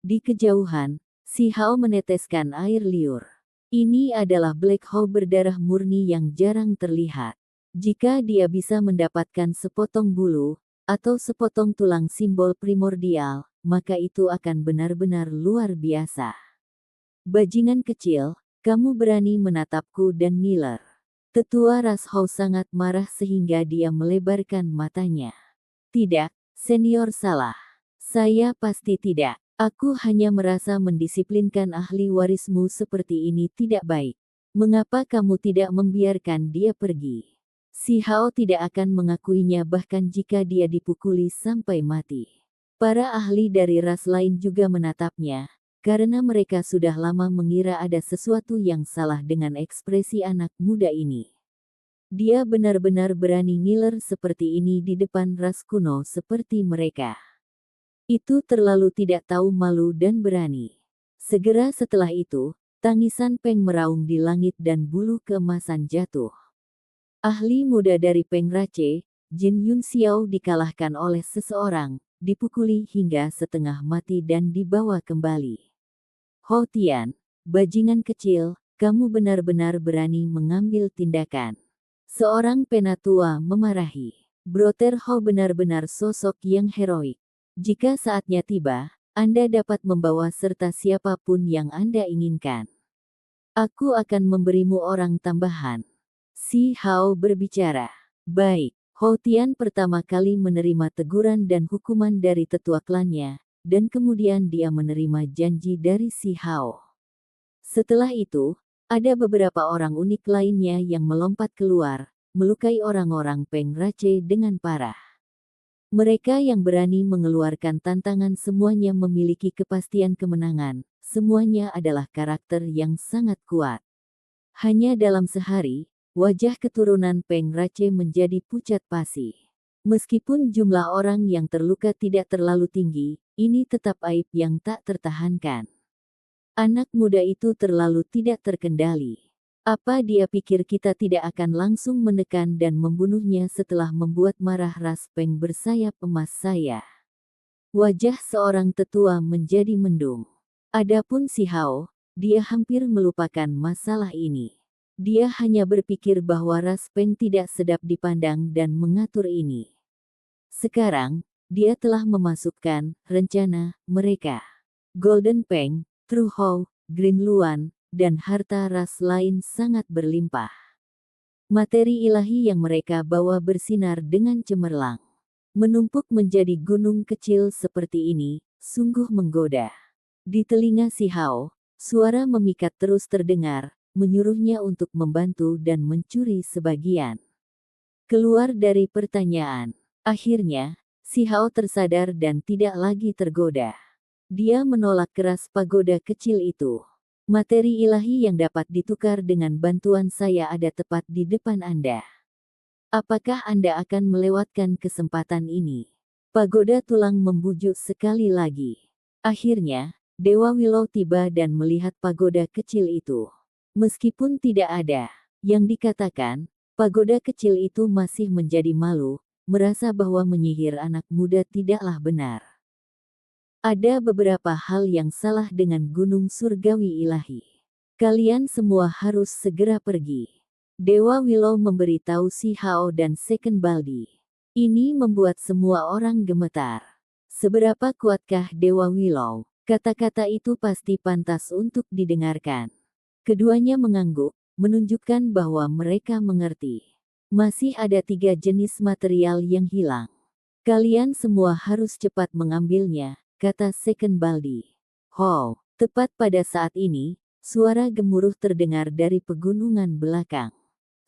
Di kejauhan, si Hao meneteskan air liur. Ini adalah Black Hole berdarah murni yang jarang terlihat. Jika dia bisa mendapatkan sepotong bulu, atau sepotong tulang simbol primordial, maka itu akan benar-benar luar biasa. Bajingan kecil, kamu berani menatapku dan ngiler. Tetua ras Hou sangat marah sehingga dia melebarkan matanya. Tidak, senior salah. Saya pasti tidak. Aku hanya merasa mendisiplinkan ahli warismu seperti ini tidak baik. Mengapa kamu tidak membiarkan dia pergi? Si Hao tidak akan mengakuinya bahkan jika dia dipukuli sampai mati. Para ahli dari ras lain juga menatapnya, karena mereka sudah lama mengira ada sesuatu yang salah dengan ekspresi anak muda ini. Dia benar-benar berani ngiler seperti ini di depan ras kuno seperti mereka. Itu terlalu tidak tahu malu dan berani. Segera setelah itu, tangisan Peng meraung di langit dan bulu keemasan jatuh. Ahli muda dari Peng Rache, Jin Yun Xiao dikalahkan oleh seseorang, dipukuli hingga setengah mati dan dibawa kembali. Hou Tian, bajingan kecil, kamu benar-benar berani mengambil tindakan. Seorang penatua memarahi. Brother Hou benar-benar sosok yang heroik. Jika saatnya tiba, Anda dapat membawa serta siapapun yang Anda inginkan. Aku akan memberimu orang tambahan. Si Hao berbicara. Baik, Hou Tian pertama kali menerima teguran dan hukuman dari tetua klannya, dan kemudian dia menerima janji dari si Hao. Setelah itu, ada beberapa orang unik lainnya yang melompat keluar, melukai orang-orang Peng Rache dengan parah. Mereka yang berani mengeluarkan tantangan semuanya memiliki kepastian kemenangan, semuanya adalah karakter yang sangat kuat. Hanya dalam sehari, wajah keturunan Peng Rache menjadi pucat pasi. Meskipun jumlah orang yang terluka tidak terlalu tinggi, ini tetap aib yang tak tertahankan. Anak muda itu terlalu tidak terkendali. Apa dia pikir kita tidak akan langsung menekan dan membunuhnya setelah membuat marah ras Peng bersayap emas saya? Wajah seorang tetua menjadi mendung. Adapun si Hao, dia hampir melupakan masalah ini. Dia hanya berpikir bahwa ras Peng tidak sedap dipandang dan mengatur ini. Sekarang, dia telah memasukkan rencana mereka. Golden Peng, True Hao, Green Luan, dan harta ras lain sangat berlimpah. Materi ilahi yang mereka bawa bersinar dengan cemerlang. Menumpuk menjadi gunung kecil seperti ini, sungguh menggoda. Di telinga si Hao, suara memikat terus terdengar, menyuruhnya untuk membantu dan mencuri sebagian. Keluar dari pertanyaan. Akhirnya, si Hao tersadar dan tidak lagi tergoda. Dia menolak keras pagoda kecil itu. Materi ilahi yang dapat ditukar dengan bantuan saya ada tepat di depan Anda. Apakah Anda akan melewatkan kesempatan ini? Pagoda tulang membujuk sekali lagi. Akhirnya, Dewa Willow tiba dan melihat pagoda kecil itu. Meskipun tidak ada yang dikatakan, pagoda kecil itu masih menjadi malu, merasa bahwa menyihir anak muda tidaklah benar. Ada beberapa hal yang salah dengan Gunung Surgawi Ilahi. Kalian semua harus segera pergi. Dewa Willow memberitahu si Hao dan Second Baldi. Ini membuat semua orang gemetar. Seberapa kuatkah Dewa Willow? Kata-kata itu pasti pantas untuk didengarkan. Keduanya mengangguk, menunjukkan bahwa mereka mengerti. Masih ada 3 jenis material yang hilang. Kalian semua harus cepat mengambilnya, kata Second Baldi. Ho, tepat pada saat ini, suara gemuruh terdengar dari pegunungan belakang.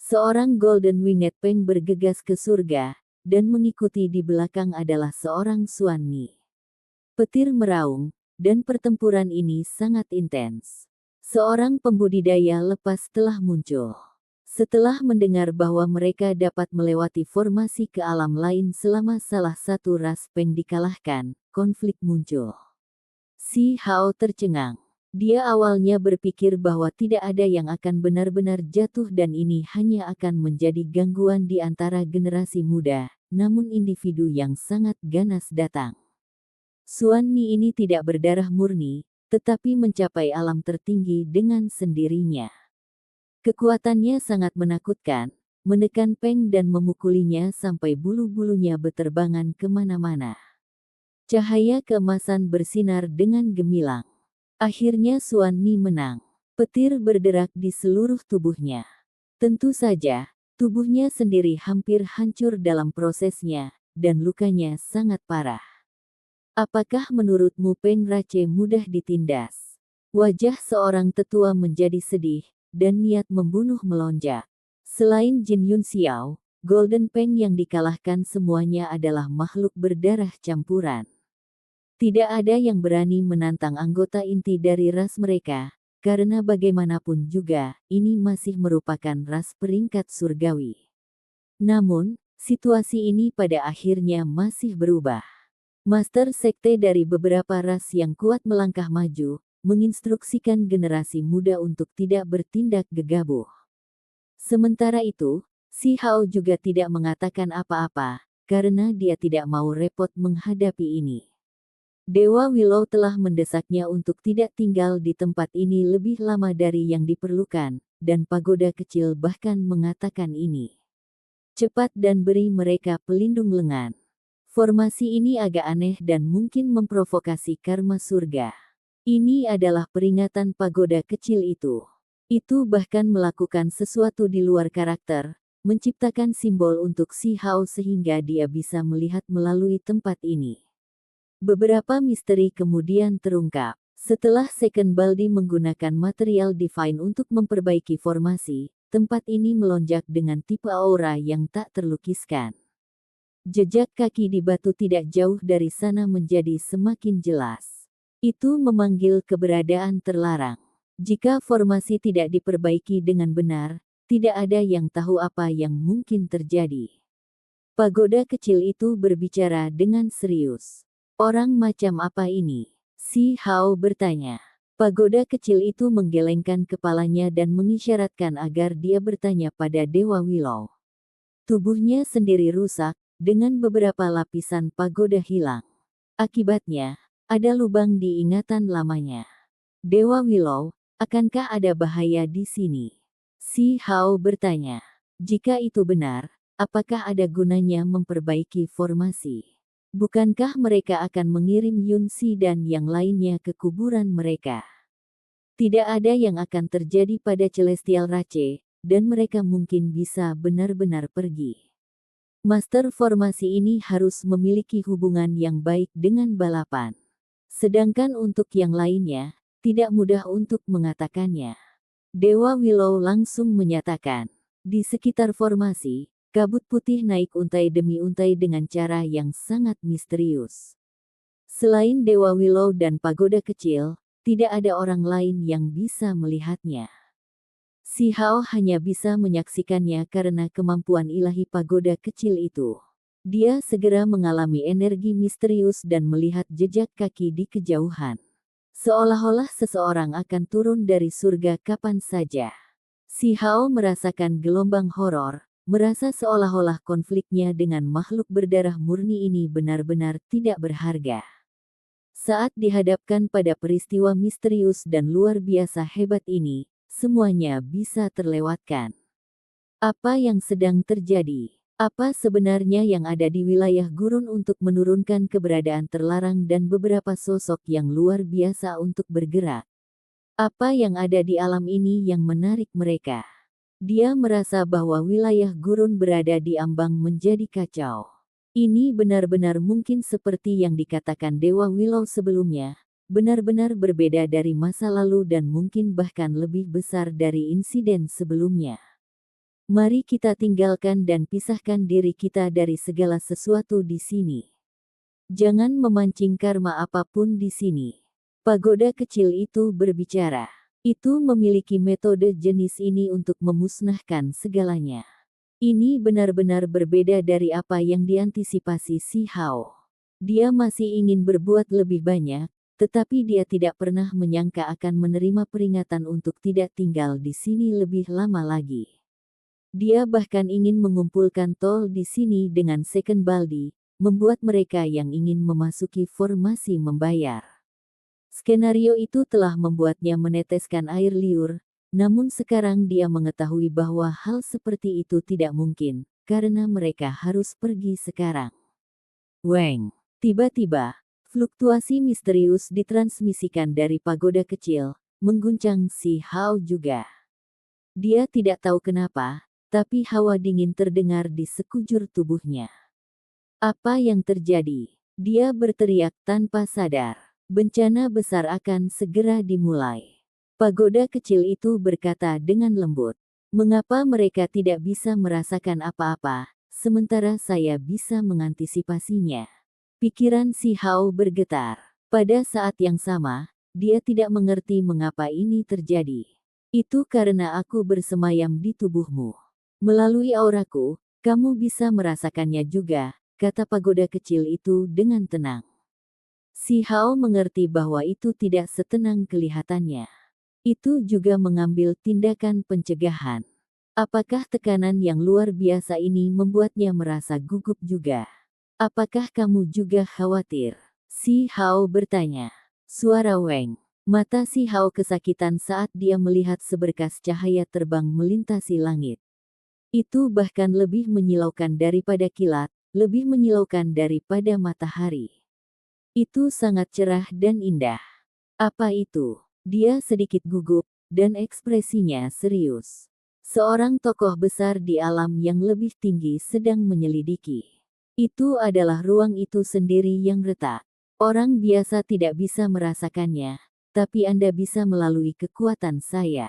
Seorang Golden Winged Peng bergegas ke surga, dan mengikuti di belakang adalah seorang Xuan Ni. Petir meraung, dan pertempuran ini sangat intens. Seorang pembudidaya lepas telah muncul. Setelah mendengar bahwa mereka dapat melewati formasi ke alam lain selama salah satu ras Peng dikalahkan, konflik muncul. Si Hao tercengang. Dia awalnya berpikir bahwa tidak ada yang akan benar-benar jatuh dan ini hanya akan menjadi gangguan di antara generasi muda, namun individu yang sangat ganas datang. Xuan Ni ini tidak berdarah murni, tetapi mencapai alam tertinggi dengan sendirinya. Kekuatannya sangat menakutkan, menekan Peng dan memukulinya sampai bulu-bulunya beterbangan kemana-mana. Cahaya keemasan bersinar dengan gemilang. Akhirnya Xuan Ni menang. Petir berderak di seluruh tubuhnya. Tentu saja, tubuhnya sendiri hampir hancur dalam prosesnya, dan lukanya sangat parah. Apakah menurutmu Peng Rache mudah ditindas? Wajah seorang tetua menjadi sedih, dan niat membunuh melonjak. Selain Jin Yun Xiao, Golden Peng yang dikalahkan semuanya adalah makhluk berdarah campuran. Tidak ada yang berani menantang anggota inti dari ras mereka, karena bagaimanapun juga, ini masih merupakan ras peringkat surgawi. Namun, situasi ini pada akhirnya masih berubah. Master sekte dari beberapa ras yang kuat melangkah maju, menginstruksikan generasi muda untuk tidak bertindak gegabah. Sementara itu, si Hao juga tidak mengatakan apa-apa, karena dia tidak mau repot menghadapi ini. Dewa Willow telah mendesaknya untuk tidak tinggal di tempat ini lebih lama dari yang diperlukan, dan pagoda kecil bahkan mengatakan ini. Cepat dan beri mereka pelindung lengan. Formasi ini agak aneh dan mungkin memprovokasi karma surga. Ini adalah peringatan pagoda kecil itu. Itu bahkan melakukan sesuatu di luar karakter, menciptakan simbol untuk si Hao sehingga dia bisa melihat melalui tempat ini. Beberapa misteri kemudian terungkap. Setelah Second Baldi menggunakan material divine untuk memperbaiki formasi, tempat ini melonjak dengan tipe aura yang tak terlukiskan. Jejak kaki di batu tidak jauh dari sana menjadi semakin jelas. Itu memanggil keberadaan terlarang. Jika formasi tidak diperbaiki dengan benar, tidak ada yang tahu apa yang mungkin terjadi. Pagoda kecil itu berbicara dengan serius. Orang macam apa ini? Si Hao bertanya. Pagoda kecil itu menggelengkan kepalanya dan mengisyaratkan agar dia bertanya pada Dewa Willow. Tubuhnya sendiri rusak, dengan beberapa lapisan pagoda hilang. Akibatnya, ada lubang di ingatan lamanya. Dewa Willow, akankah ada bahaya di sini? Si Hao bertanya. Jika itu benar, apakah ada gunanya memperbaiki formasi? Bukankah mereka akan mengirim Yun Si dan yang lainnya ke kuburan mereka? Tidak ada yang akan terjadi pada Celestial Rache, dan mereka mungkin bisa benar-benar pergi. Master formasi ini harus memiliki hubungan yang baik dengan balapan. Sedangkan untuk yang lainnya, tidak mudah untuk mengatakannya. Dewa Willow langsung menyatakan, di sekitar formasi, kabut putih naik untai demi untai dengan cara yang sangat misterius. Selain Dewa Willow dan pagoda kecil, tidak ada orang lain yang bisa melihatnya. Si Hao hanya bisa menyaksikannya karena kemampuan ilahi pagoda kecil itu. Dia segera mengalami energi misterius dan melihat jejak kaki di kejauhan. Seolah-olah seseorang akan turun dari surga kapan saja. Si Hao merasakan gelombang horor, merasa seolah-olah konfliknya dengan makhluk berdarah murni ini benar-benar tidak berharga. Saat dihadapkan pada peristiwa misterius dan luar biasa hebat ini, semuanya bisa terlewatkan. Apa yang sedang terjadi? Apa sebenarnya yang ada di wilayah gurun untuk menurunkan keberadaan terlarang dan beberapa sosok yang luar biasa untuk bergerak? Apa yang ada di alam ini yang menarik mereka? Dia merasa bahwa wilayah gurun berada di ambang menjadi kacau. Ini benar-benar mungkin seperti yang dikatakan Dewa Willow sebelumnya, benar-benar berbeda dari masa lalu dan mungkin bahkan lebih besar dari insiden sebelumnya. Mari kita tinggalkan dan pisahkan diri kita dari segala sesuatu di sini. Jangan memancing karma apapun di sini. Pagoda kecil itu berbicara. Itu memiliki metode jenis ini untuk memusnahkan segalanya. Ini benar-benar berbeda dari apa yang diantisipasi si Hao. Dia masih ingin berbuat lebih banyak, tetapi dia tidak pernah menyangka akan menerima peringatan untuk tidak tinggal di sini lebih lama lagi. Dia bahkan ingin mengumpulkan tol di sini dengan second baldi, membuat mereka yang ingin memasuki formasi membayar. Skenario itu telah membuatnya meneteskan air liur, namun sekarang dia mengetahui bahwa hal seperti itu tidak mungkin, karena mereka harus pergi sekarang. Weng. Tiba-tiba, fluktuasi misterius ditransmisikan dari pagoda kecil, mengguncang si Hao juga. Dia tidak tahu kenapa, tapi hawa dingin terdengar di sekujur tubuhnya. Apa yang terjadi? Dia berteriak tanpa sadar. Bencana besar akan segera dimulai. Pagoda kecil itu berkata dengan lembut. Mengapa mereka tidak bisa merasakan apa-apa, sementara saya bisa mengantisipasinya? Pikiran si Hao bergetar. Pada saat yang sama, dia tidak mengerti mengapa ini terjadi. Itu karena aku bersemayam di tubuhmu. Melalui auraku, kamu bisa merasakannya juga, kata pagoda kecil itu dengan tenang. Si Hao mengerti bahwa itu tidak setenang kelihatannya. Itu juga mengambil tindakan pencegahan. Apakah tekanan yang luar biasa ini membuatnya merasa gugup juga? Apakah kamu juga khawatir? Si Hao bertanya. Suara Weng. Mata si Hao kesakitan saat dia melihat seberkas cahaya terbang melintasi langit. Itu bahkan lebih menyilaukan daripada kilat, lebih menyilaukan daripada matahari. Itu sangat cerah dan indah. Apa itu? Dia sedikit gugup, dan ekspresinya serius. Seorang tokoh besar di alam yang lebih tinggi sedang menyelidiki. Itu adalah ruang itu sendiri yang retak. Orang biasa tidak bisa merasakannya, tapi Anda bisa melalui kekuatan saya.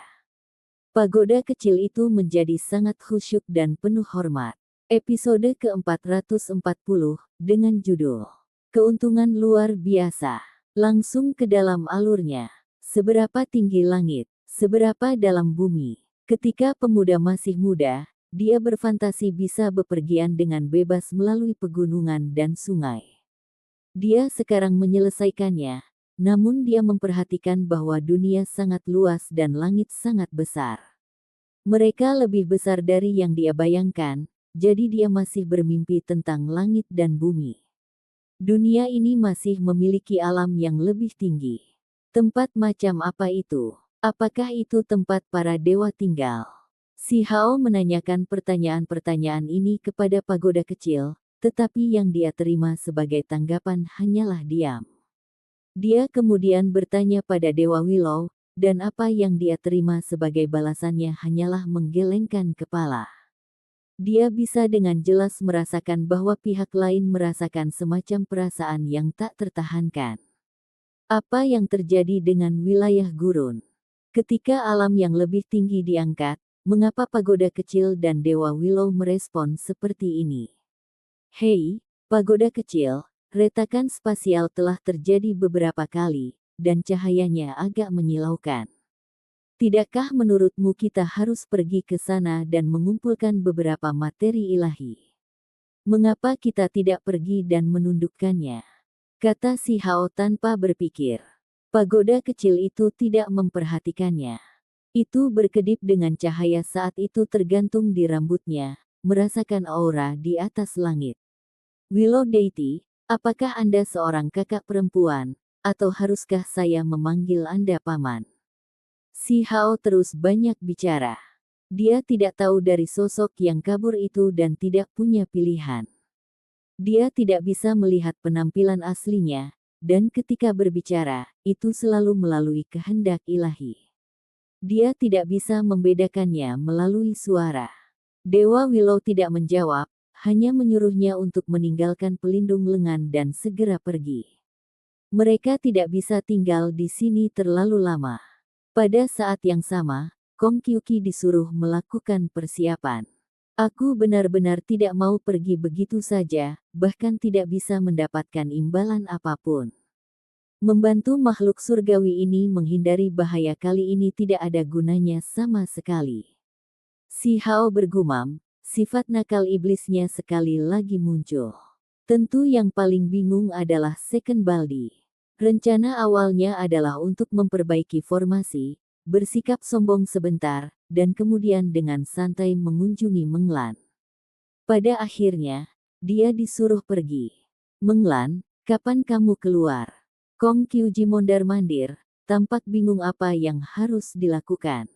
Pagoda kecil itu menjadi sangat khusyuk dan penuh hormat. Episode ke-440, dengan judul Keuntungan Luar Biasa. Langsung ke dalam alurnya. Seberapa tinggi langit, seberapa dalam bumi. Ketika pemuda masih muda, dia berfantasi bisa bepergian dengan bebas melalui pegunungan dan sungai. Dia sekarang menyelesaikannya, namun dia memperhatikan bahwa dunia sangat luas dan langit sangat besar. Mereka lebih besar dari yang dia bayangkan, jadi dia masih bermimpi tentang langit dan bumi. Dunia ini masih memiliki alam yang lebih tinggi. Tempat macam apa itu? Apakah itu tempat para dewa tinggal? Si Hao menanyakan pertanyaan-pertanyaan ini kepada pagoda kecil, tetapi yang dia terima sebagai tanggapan hanyalah diam. Dia kemudian bertanya pada Dewa Willow, dan apa yang dia terima sebagai balasannya hanyalah menggelengkan kepala. Dia bisa dengan jelas merasakan bahwa pihak lain merasakan semacam perasaan yang tak tertahankan. Apa yang terjadi dengan wilayah gurun? Ketika alam yang lebih tinggi diangkat, mengapa pagoda kecil dan Dewa Willow merespon seperti ini? Hei, pagoda kecil, retakan spasial telah terjadi beberapa kali, dan cahayanya agak menyilaukan. Tidakkah menurutmu kita harus pergi ke sana dan mengumpulkan beberapa materi ilahi? Mengapa kita tidak pergi dan menundukkannya? Kata si Hao tanpa berpikir. Pagoda kecil itu tidak memperhatikannya. Itu berkedip dengan cahaya saat itu tergantung di rambutnya, merasakan aura di atas langit. Willow Deity, apakah Anda seorang kakak perempuan, atau haruskah saya memanggil Anda paman? Si Hao terus banyak bicara. Dia tidak tahu dari sosok yang kabur itu dan tidak punya pilihan. Dia tidak bisa melihat penampilan aslinya, dan ketika berbicara, itu selalu melalui kehendak ilahi. Dia tidak bisa membedakannya melalui suara. Dewa Willow tidak menjawab, hanya menyuruhnya untuk meninggalkan pelindung lengan dan segera pergi. Mereka tidak bisa tinggal di sini terlalu lama. Pada saat yang sama, Kong Qiuqi disuruh melakukan persiapan. Aku benar-benar tidak mau pergi begitu saja, bahkan tidak bisa mendapatkan imbalan apapun. Membantu makhluk surgawi ini menghindari bahaya kali ini tidak ada gunanya sama sekali. Si Hao bergumam, sifat nakal iblisnya sekali lagi muncul. Tentu yang paling bingung adalah Second Baldi. Rencana awalnya adalah untuk memperbaiki formasi, bersikap sombong sebentar, dan kemudian dengan santai mengunjungi Menglan. Pada akhirnya, dia disuruh pergi. Menglan, kapan kamu keluar? Kong Qiuqi mondar-mandir, tampak bingung apa yang harus dilakukan.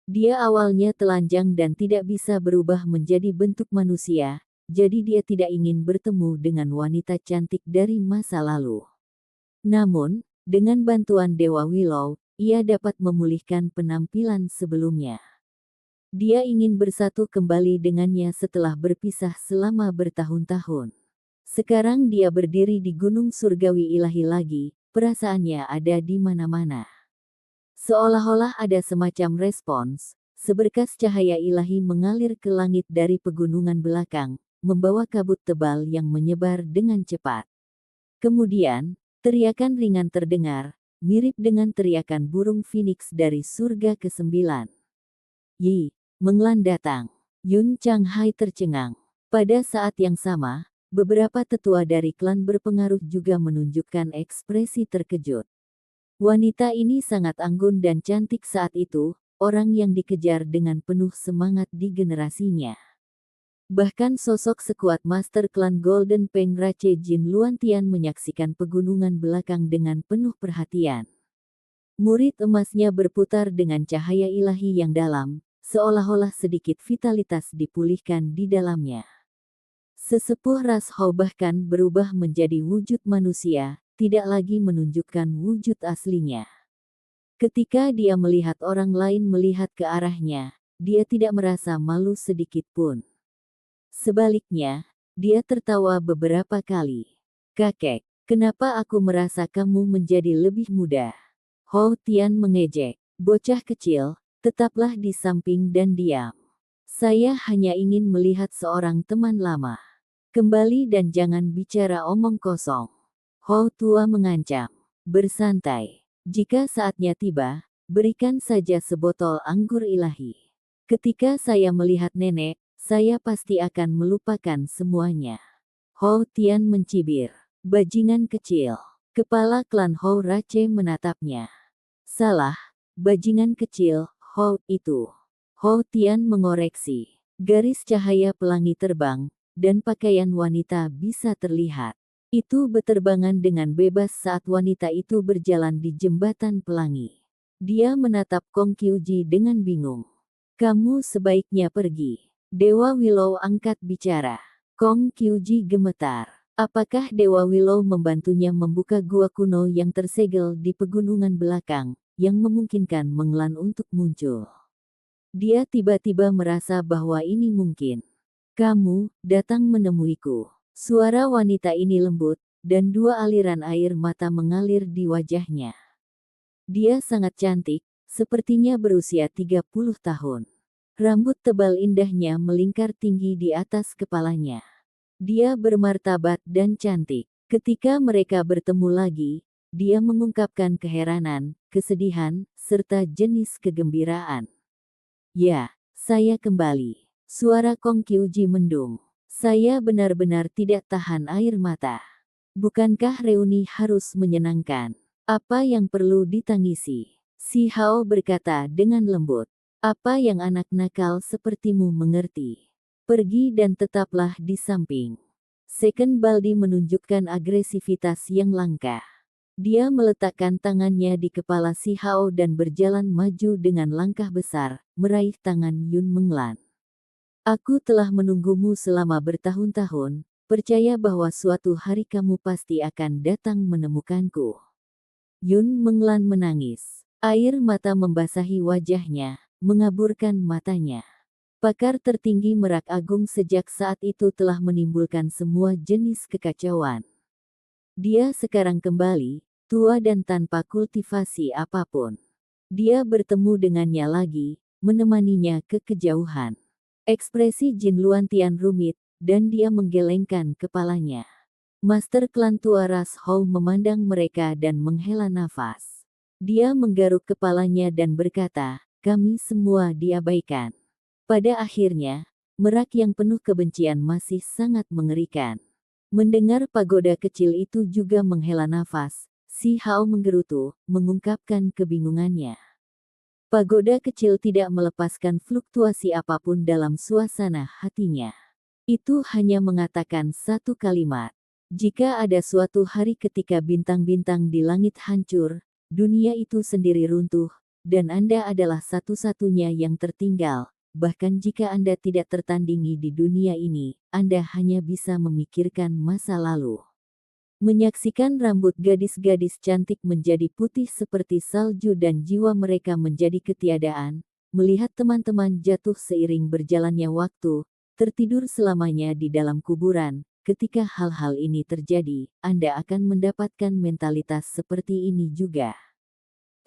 Dia awalnya telanjang dan tidak bisa berubah menjadi bentuk manusia, jadi dia tidak ingin bertemu dengan wanita cantik dari masa lalu. Namun, dengan bantuan Dewa Willow, ia dapat memulihkan penampilan sebelumnya. Dia ingin bersatu kembali dengannya setelah berpisah selama bertahun-tahun. Sekarang dia berdiri di gunung surgawi ilahi lagi, perasaannya ada di mana-mana. Seolah-olah ada semacam respons, seberkas cahaya ilahi mengalir ke langit dari pegunungan belakang, membawa kabut tebal yang menyebar dengan cepat. Kemudian, teriakan ringan terdengar, mirip dengan teriakan burung phoenix dari surga ke-9. Yi, Menglan datang. Yun Changhai tercengang. Pada saat yang sama, beberapa tetua dari klan berpengaruh juga menunjukkan ekspresi terkejut. Wanita ini sangat anggun dan cantik saat itu, orang yang dikejar dengan penuh semangat di generasinya. Bahkan sosok sekuat Master Klan Golden Peng Rache Jin Luantian menyaksikan pegunungan belakang dengan penuh perhatian. Murid emasnya berputar dengan cahaya ilahi yang dalam, seolah-olah sedikit vitalitas dipulihkan di dalamnya. Sesepuh ras Hao bahkan berubah menjadi wujud manusia, tidak lagi menunjukkan wujud aslinya. Ketika dia melihat orang lain melihat ke arahnya, dia tidak merasa malu sedikit pun. Sebaliknya, dia tertawa beberapa kali. Kakek, kenapa aku merasa kamu menjadi lebih muda? Hou Tian mengejek. Bocah kecil, tetaplah di samping dan diam. Saya hanya ingin melihat seorang teman lama. Kembali dan jangan bicara omong kosong. Hou tua mengancam. Bersantai. Jika saatnya tiba, berikan saja sebotol anggur ilahi. Ketika saya melihat nenek, saya pasti akan melupakan semuanya. Hou Tian mencibir. Bajingan kecil. Kepala klan Hou Rache menatapnya. Salah, bajingan kecil, Hou itu. Hou Tian mengoreksi. Garis cahaya pelangi terbang, dan pakaian wanita bisa terlihat. Itu beterbangan dengan bebas saat wanita itu berjalan di jembatan pelangi. Dia menatap Kong Qiuji dengan bingung. Kamu sebaiknya pergi. Dewa Willow angkat bicara. Kong Qiuji gemetar. Apakah Dewa Willow membantunya membuka gua kuno yang tersegel di pegunungan belakang, yang memungkinkan Menglan untuk muncul? Dia tiba-tiba merasa bahwa ini mungkin. Kamu datang menemuiku. Suara wanita ini lembut, dan dua aliran air mata mengalir di wajahnya. Dia sangat cantik, sepertinya berusia 30 tahun. Rambut tebal indahnya melingkar tinggi di atas kepalanya. Dia bermartabat dan cantik. Ketika mereka bertemu lagi, dia mengungkapkan keheranan, kesedihan, serta jenis kegembiraan. Ya, saya kembali. Suara Kong Qiuji mendung. Saya benar-benar tidak tahan air mata. Bukankah reuni harus menyenangkan? Apa yang perlu ditangisi? Si Hao berkata dengan lembut. Apa yang anak nakal sepertimu mengerti? Pergi dan tetaplah di samping. Second Baldi menunjukkan agresivitas yang langka. Dia meletakkan tangannya di kepala si Hao dan berjalan maju dengan langkah besar, meraih tangan Yun Menglan. Aku telah menunggumu selama bertahun-tahun, percaya bahwa suatu hari kamu pasti akan datang menemukanku. Yun Menglan menangis. Air mata membasahi wajahnya, mengaburkan matanya. Pakar tertinggi Merak Agung sejak saat itu telah menimbulkan semua jenis kekacauan. Dia sekarang kembali, tua dan tanpa kultivasi apapun. Dia bertemu dengannya lagi, menemaninya ke kejauhan. Ekspresi Jin Luantian rumit, dan dia menggelengkan kepalanya. Master klan tua ras Hou memandang mereka dan menghela nafas. Dia menggaruk kepalanya dan berkata, kami semua diabaikan. Pada akhirnya, Merak yang penuh kebencian masih sangat mengerikan. Mendengar pagoda kecil itu juga menghela nafas, si Hao menggerutu, mengungkapkan kebingungannya. Pagoda kecil tidak melepaskan fluktuasi apapun dalam suasana hatinya. Itu hanya mengatakan satu kalimat. Jika ada suatu hari ketika bintang-bintang di langit hancur, dunia itu sendiri runtuh, dan Anda adalah satu-satunya yang tertinggal. Bahkan jika Anda tidak tertandingi di dunia ini, Anda hanya bisa memikirkan masa lalu. Menyaksikan rambut gadis-gadis cantik menjadi putih seperti salju dan jiwa mereka menjadi ketiadaan, melihat teman-teman jatuh seiring berjalannya waktu, tertidur selamanya di dalam kuburan, ketika hal-hal ini terjadi, Anda akan mendapatkan mentalitas seperti ini juga.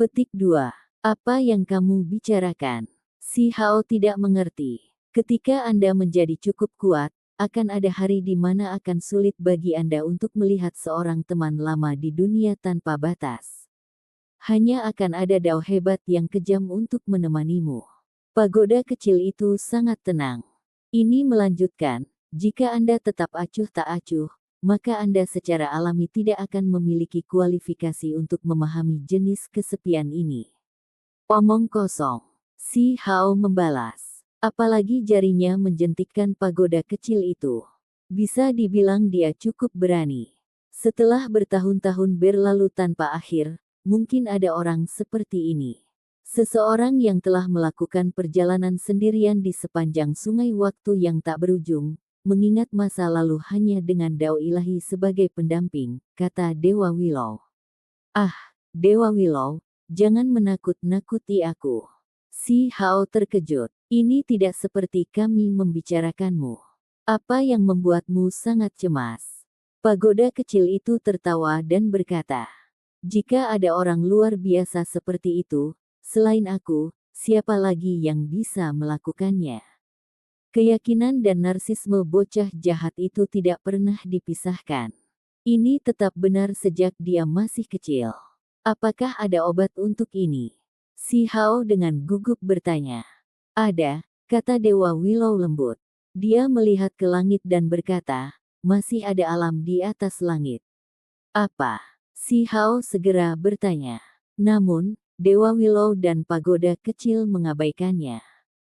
Petik 2. Apa yang kamu bicarakan? Si Hao tidak mengerti. Ketika Anda menjadi cukup kuat, akan ada hari di mana akan sulit bagi Anda untuk melihat seorang teman lama di dunia tanpa batas. Hanya akan ada dao hebat yang kejam untuk menemanimu. Pagoda kecil itu sangat tenang. Ini melanjutkan, jika Anda tetap acuh tak acuh, maka Anda secara alami tidak akan memiliki kualifikasi untuk memahami jenis kesepian ini. Omong kosong. Si Hao membalas. Apalagi jarinya menjentikkan pagoda kecil itu. Bisa dibilang dia cukup berani. Setelah bertahun-tahun berlalu tanpa akhir, mungkin ada orang seperti ini. Seseorang yang telah melakukan perjalanan sendirian di sepanjang sungai waktu yang tak berujung, mengingat masa lalu hanya dengan dao ilahi sebagai pendamping, kata Dewa Willow. Ah, Dewa Willow, jangan menakut-nakuti aku. Si Hao terkejut. Ini tidak seperti kami membicarakanmu. Apa yang membuatmu sangat cemas? Pagoda kecil itu tertawa dan berkata, jika ada orang luar biasa seperti itu, selain aku, siapa lagi yang bisa melakukannya? Keyakinan dan narsisme bocah jahat itu tidak pernah dipisahkan. Ini tetap benar sejak dia masih kecil. Apakah ada obat untuk ini? Si Hao dengan gugup bertanya. Ada, kata Dewa Willow lembut. Dia melihat ke langit dan berkata, masih ada alam di atas langit. Apa? Si Hao segera bertanya. Namun, Dewa Willow dan pagoda kecil mengabaikannya.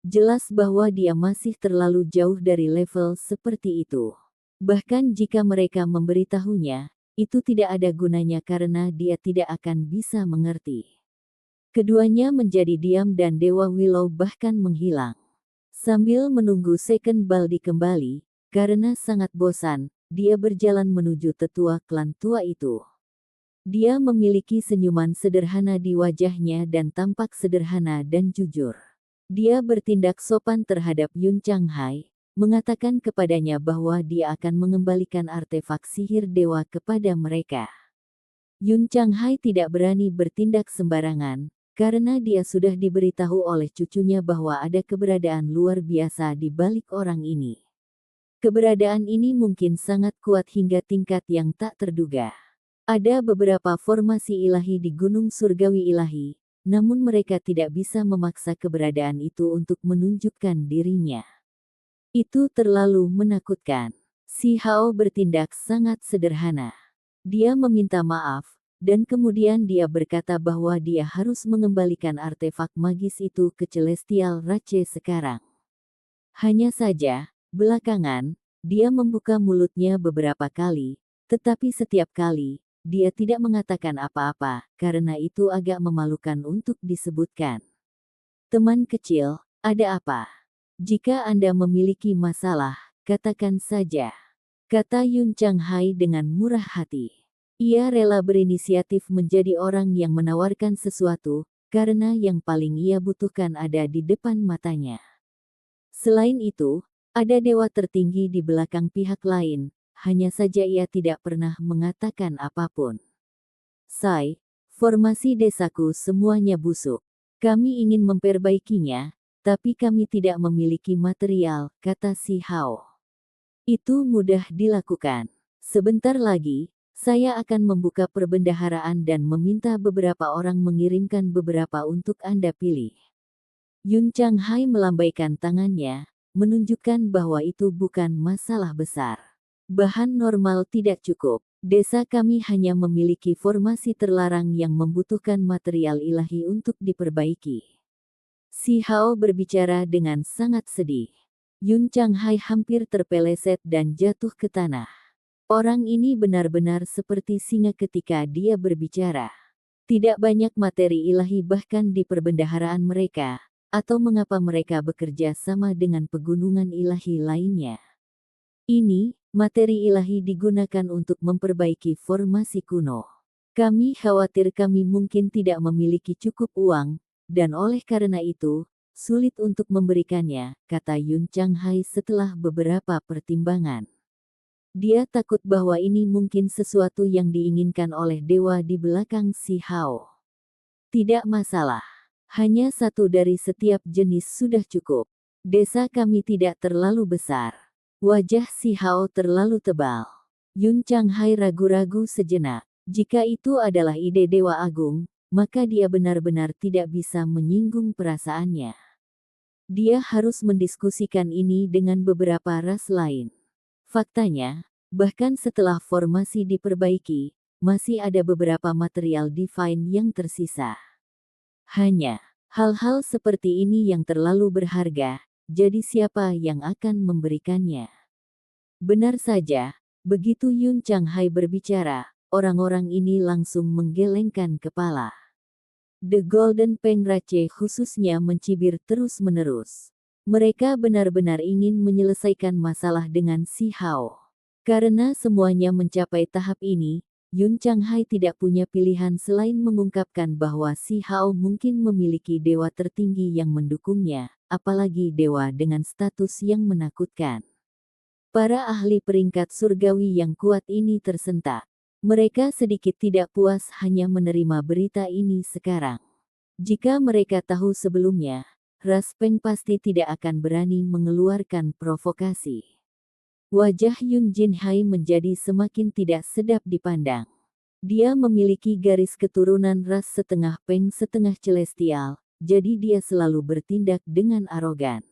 Jelas bahwa dia masih terlalu jauh dari level seperti itu. Bahkan jika mereka memberitahunya, itu tidak ada gunanya karena dia tidak akan bisa mengerti. Keduanya menjadi diam dan Dewa Willow bahkan menghilang. Sambil menunggu Second Baldi kembali, karena sangat bosan, dia berjalan menuju tetua klan tua itu. Dia memiliki senyuman sederhana di wajahnya dan tampak sederhana dan jujur. Dia bertindak sopan terhadap Yun Changhai, mengatakan kepadanya bahwa dia akan mengembalikan artefak sihir dewa kepada mereka. Yun Changhai tidak berani bertindak sembarangan, karena dia sudah diberitahu oleh cucunya bahwa ada keberadaan luar biasa di balik orang ini. Keberadaan ini mungkin sangat kuat hingga tingkat yang tak terduga. Ada beberapa formasi ilahi di Gunung Surgawi Ilahi, namun mereka tidak bisa memaksa keberadaan itu untuk menunjukkan dirinya. Itu terlalu menakutkan. Si Hao bertindak sangat sederhana. Dia meminta maaf, dan kemudian dia berkata bahwa dia harus mengembalikan artefak magis itu ke Celestial Rache sekarang. Hanya saja, belakangan, dia membuka mulutnya beberapa kali, tetapi setiap kali, dia tidak mengatakan apa-apa, karena itu agak memalukan untuk disebutkan. Teman kecil, ada apa? Jika Anda memiliki masalah, katakan saja, kata Yun Changhai dengan murah hati. Ia rela berinisiatif menjadi orang yang menawarkan sesuatu, karena yang paling ia butuhkan ada di depan matanya. Selain itu, ada dewa tertinggi di belakang pihak lain, hanya saja ia tidak pernah mengatakan apapun. Sai, formasi desaku semuanya busuk. Kami ingin memperbaikinya, tapi kami tidak memiliki material, kata si Hao. Itu mudah dilakukan. Sebentar lagi, saya akan membuka perbendaharaan dan meminta beberapa orang mengirimkan beberapa untuk Anda pilih. Yun Changhai melambaikan tangannya, menunjukkan bahwa itu bukan masalah besar. Bahan normal tidak cukup. Desa kami hanya memiliki formasi terlarang yang membutuhkan material ilahi untuk diperbaiki. Si Hao berbicara dengan sangat sedih. Yun Changhai hampir terpeleset dan jatuh ke tanah. Orang ini benar-benar seperti singa ketika dia berbicara. Tidak banyak materi ilahi bahkan di perbendaharaan mereka, atau mengapa mereka bekerja sama dengan pegunungan ilahi lainnya. Ini, materi ilahi digunakan untuk memperbaiki formasi kuno. Kami khawatir kami mungkin tidak memiliki cukup uang, dan oleh karena itu, sulit untuk memberikannya, kata Yun Changhai setelah beberapa pertimbangan. Dia takut bahwa ini mungkin sesuatu yang diinginkan oleh dewa di belakang si Hao. Tidak masalah. Hanya satu dari setiap jenis sudah cukup. Desa kami tidak terlalu besar. Wajah si Hao terlalu tebal. Yun Changhai ragu-ragu sejenak. Jika itu adalah ide Dewa Agung, maka dia benar-benar tidak bisa menyinggung perasaannya. Dia harus mendiskusikan ini dengan beberapa ras lain. Faktanya, bahkan setelah formasi diperbaiki, masih ada beberapa material divine yang tersisa. Hanya, hal-hal seperti ini yang terlalu berharga, jadi siapa yang akan memberikannya? Benar saja, begitu Yun Changhai berbicara, orang-orang ini langsung menggelengkan kepala. The Golden Peng Rache khususnya mencibir terus-menerus. Mereka benar-benar ingin menyelesaikan masalah dengan si Hao. Karena semuanya mencapai tahap ini, Yun Changhai tidak punya pilihan selain mengungkapkan bahwa si Hao mungkin memiliki dewa tertinggi yang mendukungnya, apalagi dewa dengan status yang menakutkan. Para ahli peringkat surgawi yang kuat ini tersentak. Mereka sedikit tidak puas hanya menerima berita ini sekarang. Jika mereka tahu sebelumnya, Ras Peng pasti tidak akan berani mengeluarkan provokasi. Wajah Yun Jinhai menjadi semakin tidak sedap dipandang. Dia memiliki garis keturunan ras setengah Peng setengah Celestial, jadi dia selalu bertindak dengan arogan.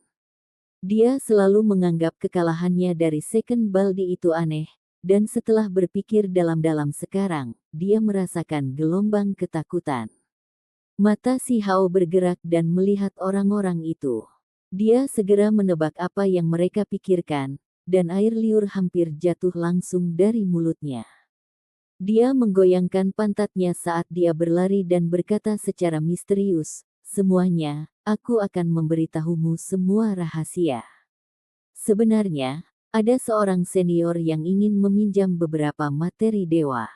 Dia selalu menganggap kekalahannya dari Second Baldi itu aneh, dan setelah berpikir dalam-dalam sekarang, dia merasakan gelombang ketakutan. Mata si Hao bergerak dan melihat orang-orang itu. Dia segera menebak apa yang mereka pikirkan, dan air liur hampir jatuh langsung dari mulutnya. Dia menggoyangkan pantatnya saat dia berlari dan berkata secara misterius, "Semuanya, aku akan memberitahumu semua rahasia." Sebenarnya, ada seorang senior yang ingin meminjam beberapa materi dewa.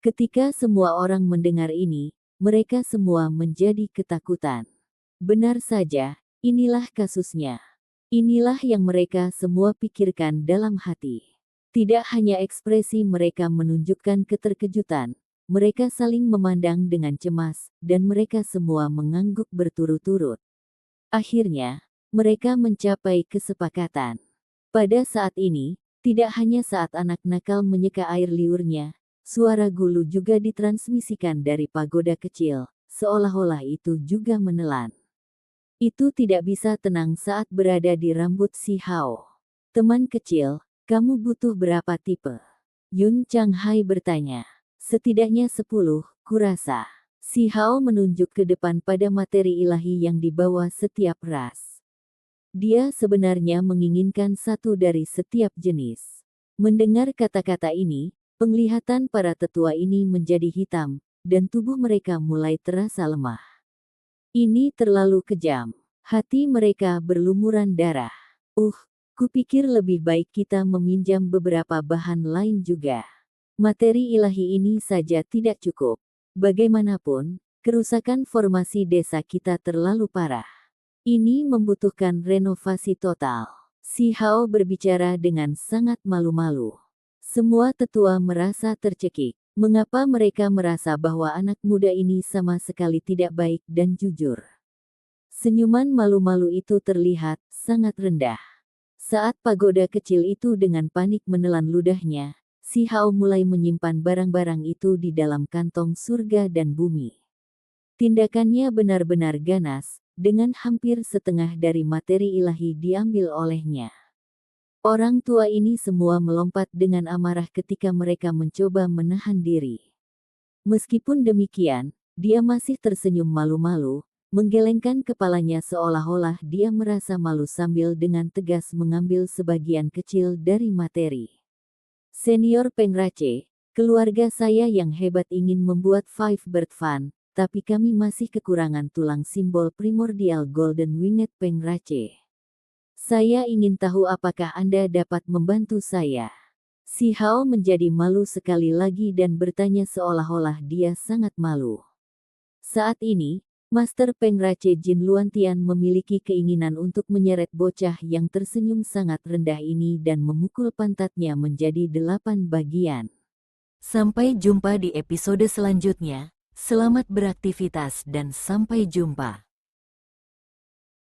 Ketika semua orang mendengar ini, mereka semua menjadi ketakutan. Benar saja, inilah kasusnya. Inilah yang mereka semua pikirkan dalam hati. Tidak hanya ekspresi mereka menunjukkan keterkejutan, mereka saling memandang dengan cemas, dan mereka semua mengangguk berturut-turut. Akhirnya, mereka mencapai kesepakatan. Pada saat ini, tidak hanya saat anak nakal menyeka air liurnya, suara gulu juga ditransmisikan dari pagoda kecil, seolah-olah itu juga menelan. Itu tidak bisa tenang saat berada di rambut si Hao. "Teman kecil, kamu butuh berapa tipe?" Yun Changhai bertanya. "Setidaknya 10, kurasa." Si Hao menunjuk ke depan pada materi ilahi yang dibawa setiap ras. Dia sebenarnya menginginkan satu dari setiap jenis. Mendengar kata-kata ini, penglihatan para tetua ini menjadi hitam, dan tubuh mereka mulai terasa lemah. Ini terlalu kejam. Hati mereka berlumuran darah. Kupikir lebih baik kita meminjam beberapa bahan lain juga. Materi ilahi ini saja tidak cukup. Bagaimanapun, kerusakan formasi desa kita terlalu parah. Ini membutuhkan renovasi total. Si Hao berbicara dengan sangat malu-malu. Semua tetua merasa tercekik. Mengapa mereka merasa bahwa anak muda ini sama sekali tidak baik dan jujur? Senyuman malu-malu itu terlihat sangat rendah. Saat pagoda kecil itu dengan panik menelan ludahnya, si Hao mulai menyimpan barang-barang itu di dalam kantong surga dan bumi. Tindakannya benar-benar ganas, dengan hampir setengah dari materi ilahi diambil olehnya. Orang tua ini semua melompat dengan amarah ketika mereka mencoba menahan diri. Meskipun demikian, dia masih tersenyum malu-malu, menggelengkan kepalanya seolah-olah dia merasa malu sambil dengan tegas mengambil sebagian kecil dari materi. "Senior Pengrace, keluarga saya yang hebat ingin membuat Five Bird Fan, tapi kami masih kekurangan tulang simbol primordial Golden Winged Pengrace. Saya ingin tahu apakah Anda dapat membantu saya." Si Hao menjadi malu sekali lagi dan bertanya seolah-olah dia sangat malu. Saat ini, Master Pengrace Jin Luantian memiliki keinginan untuk menyeret bocah yang tersenyum sangat rendah ini dan memukul pantatnya menjadi 8 bagian. Sampai jumpa di episode selanjutnya. Selamat beraktivitas dan sampai jumpa.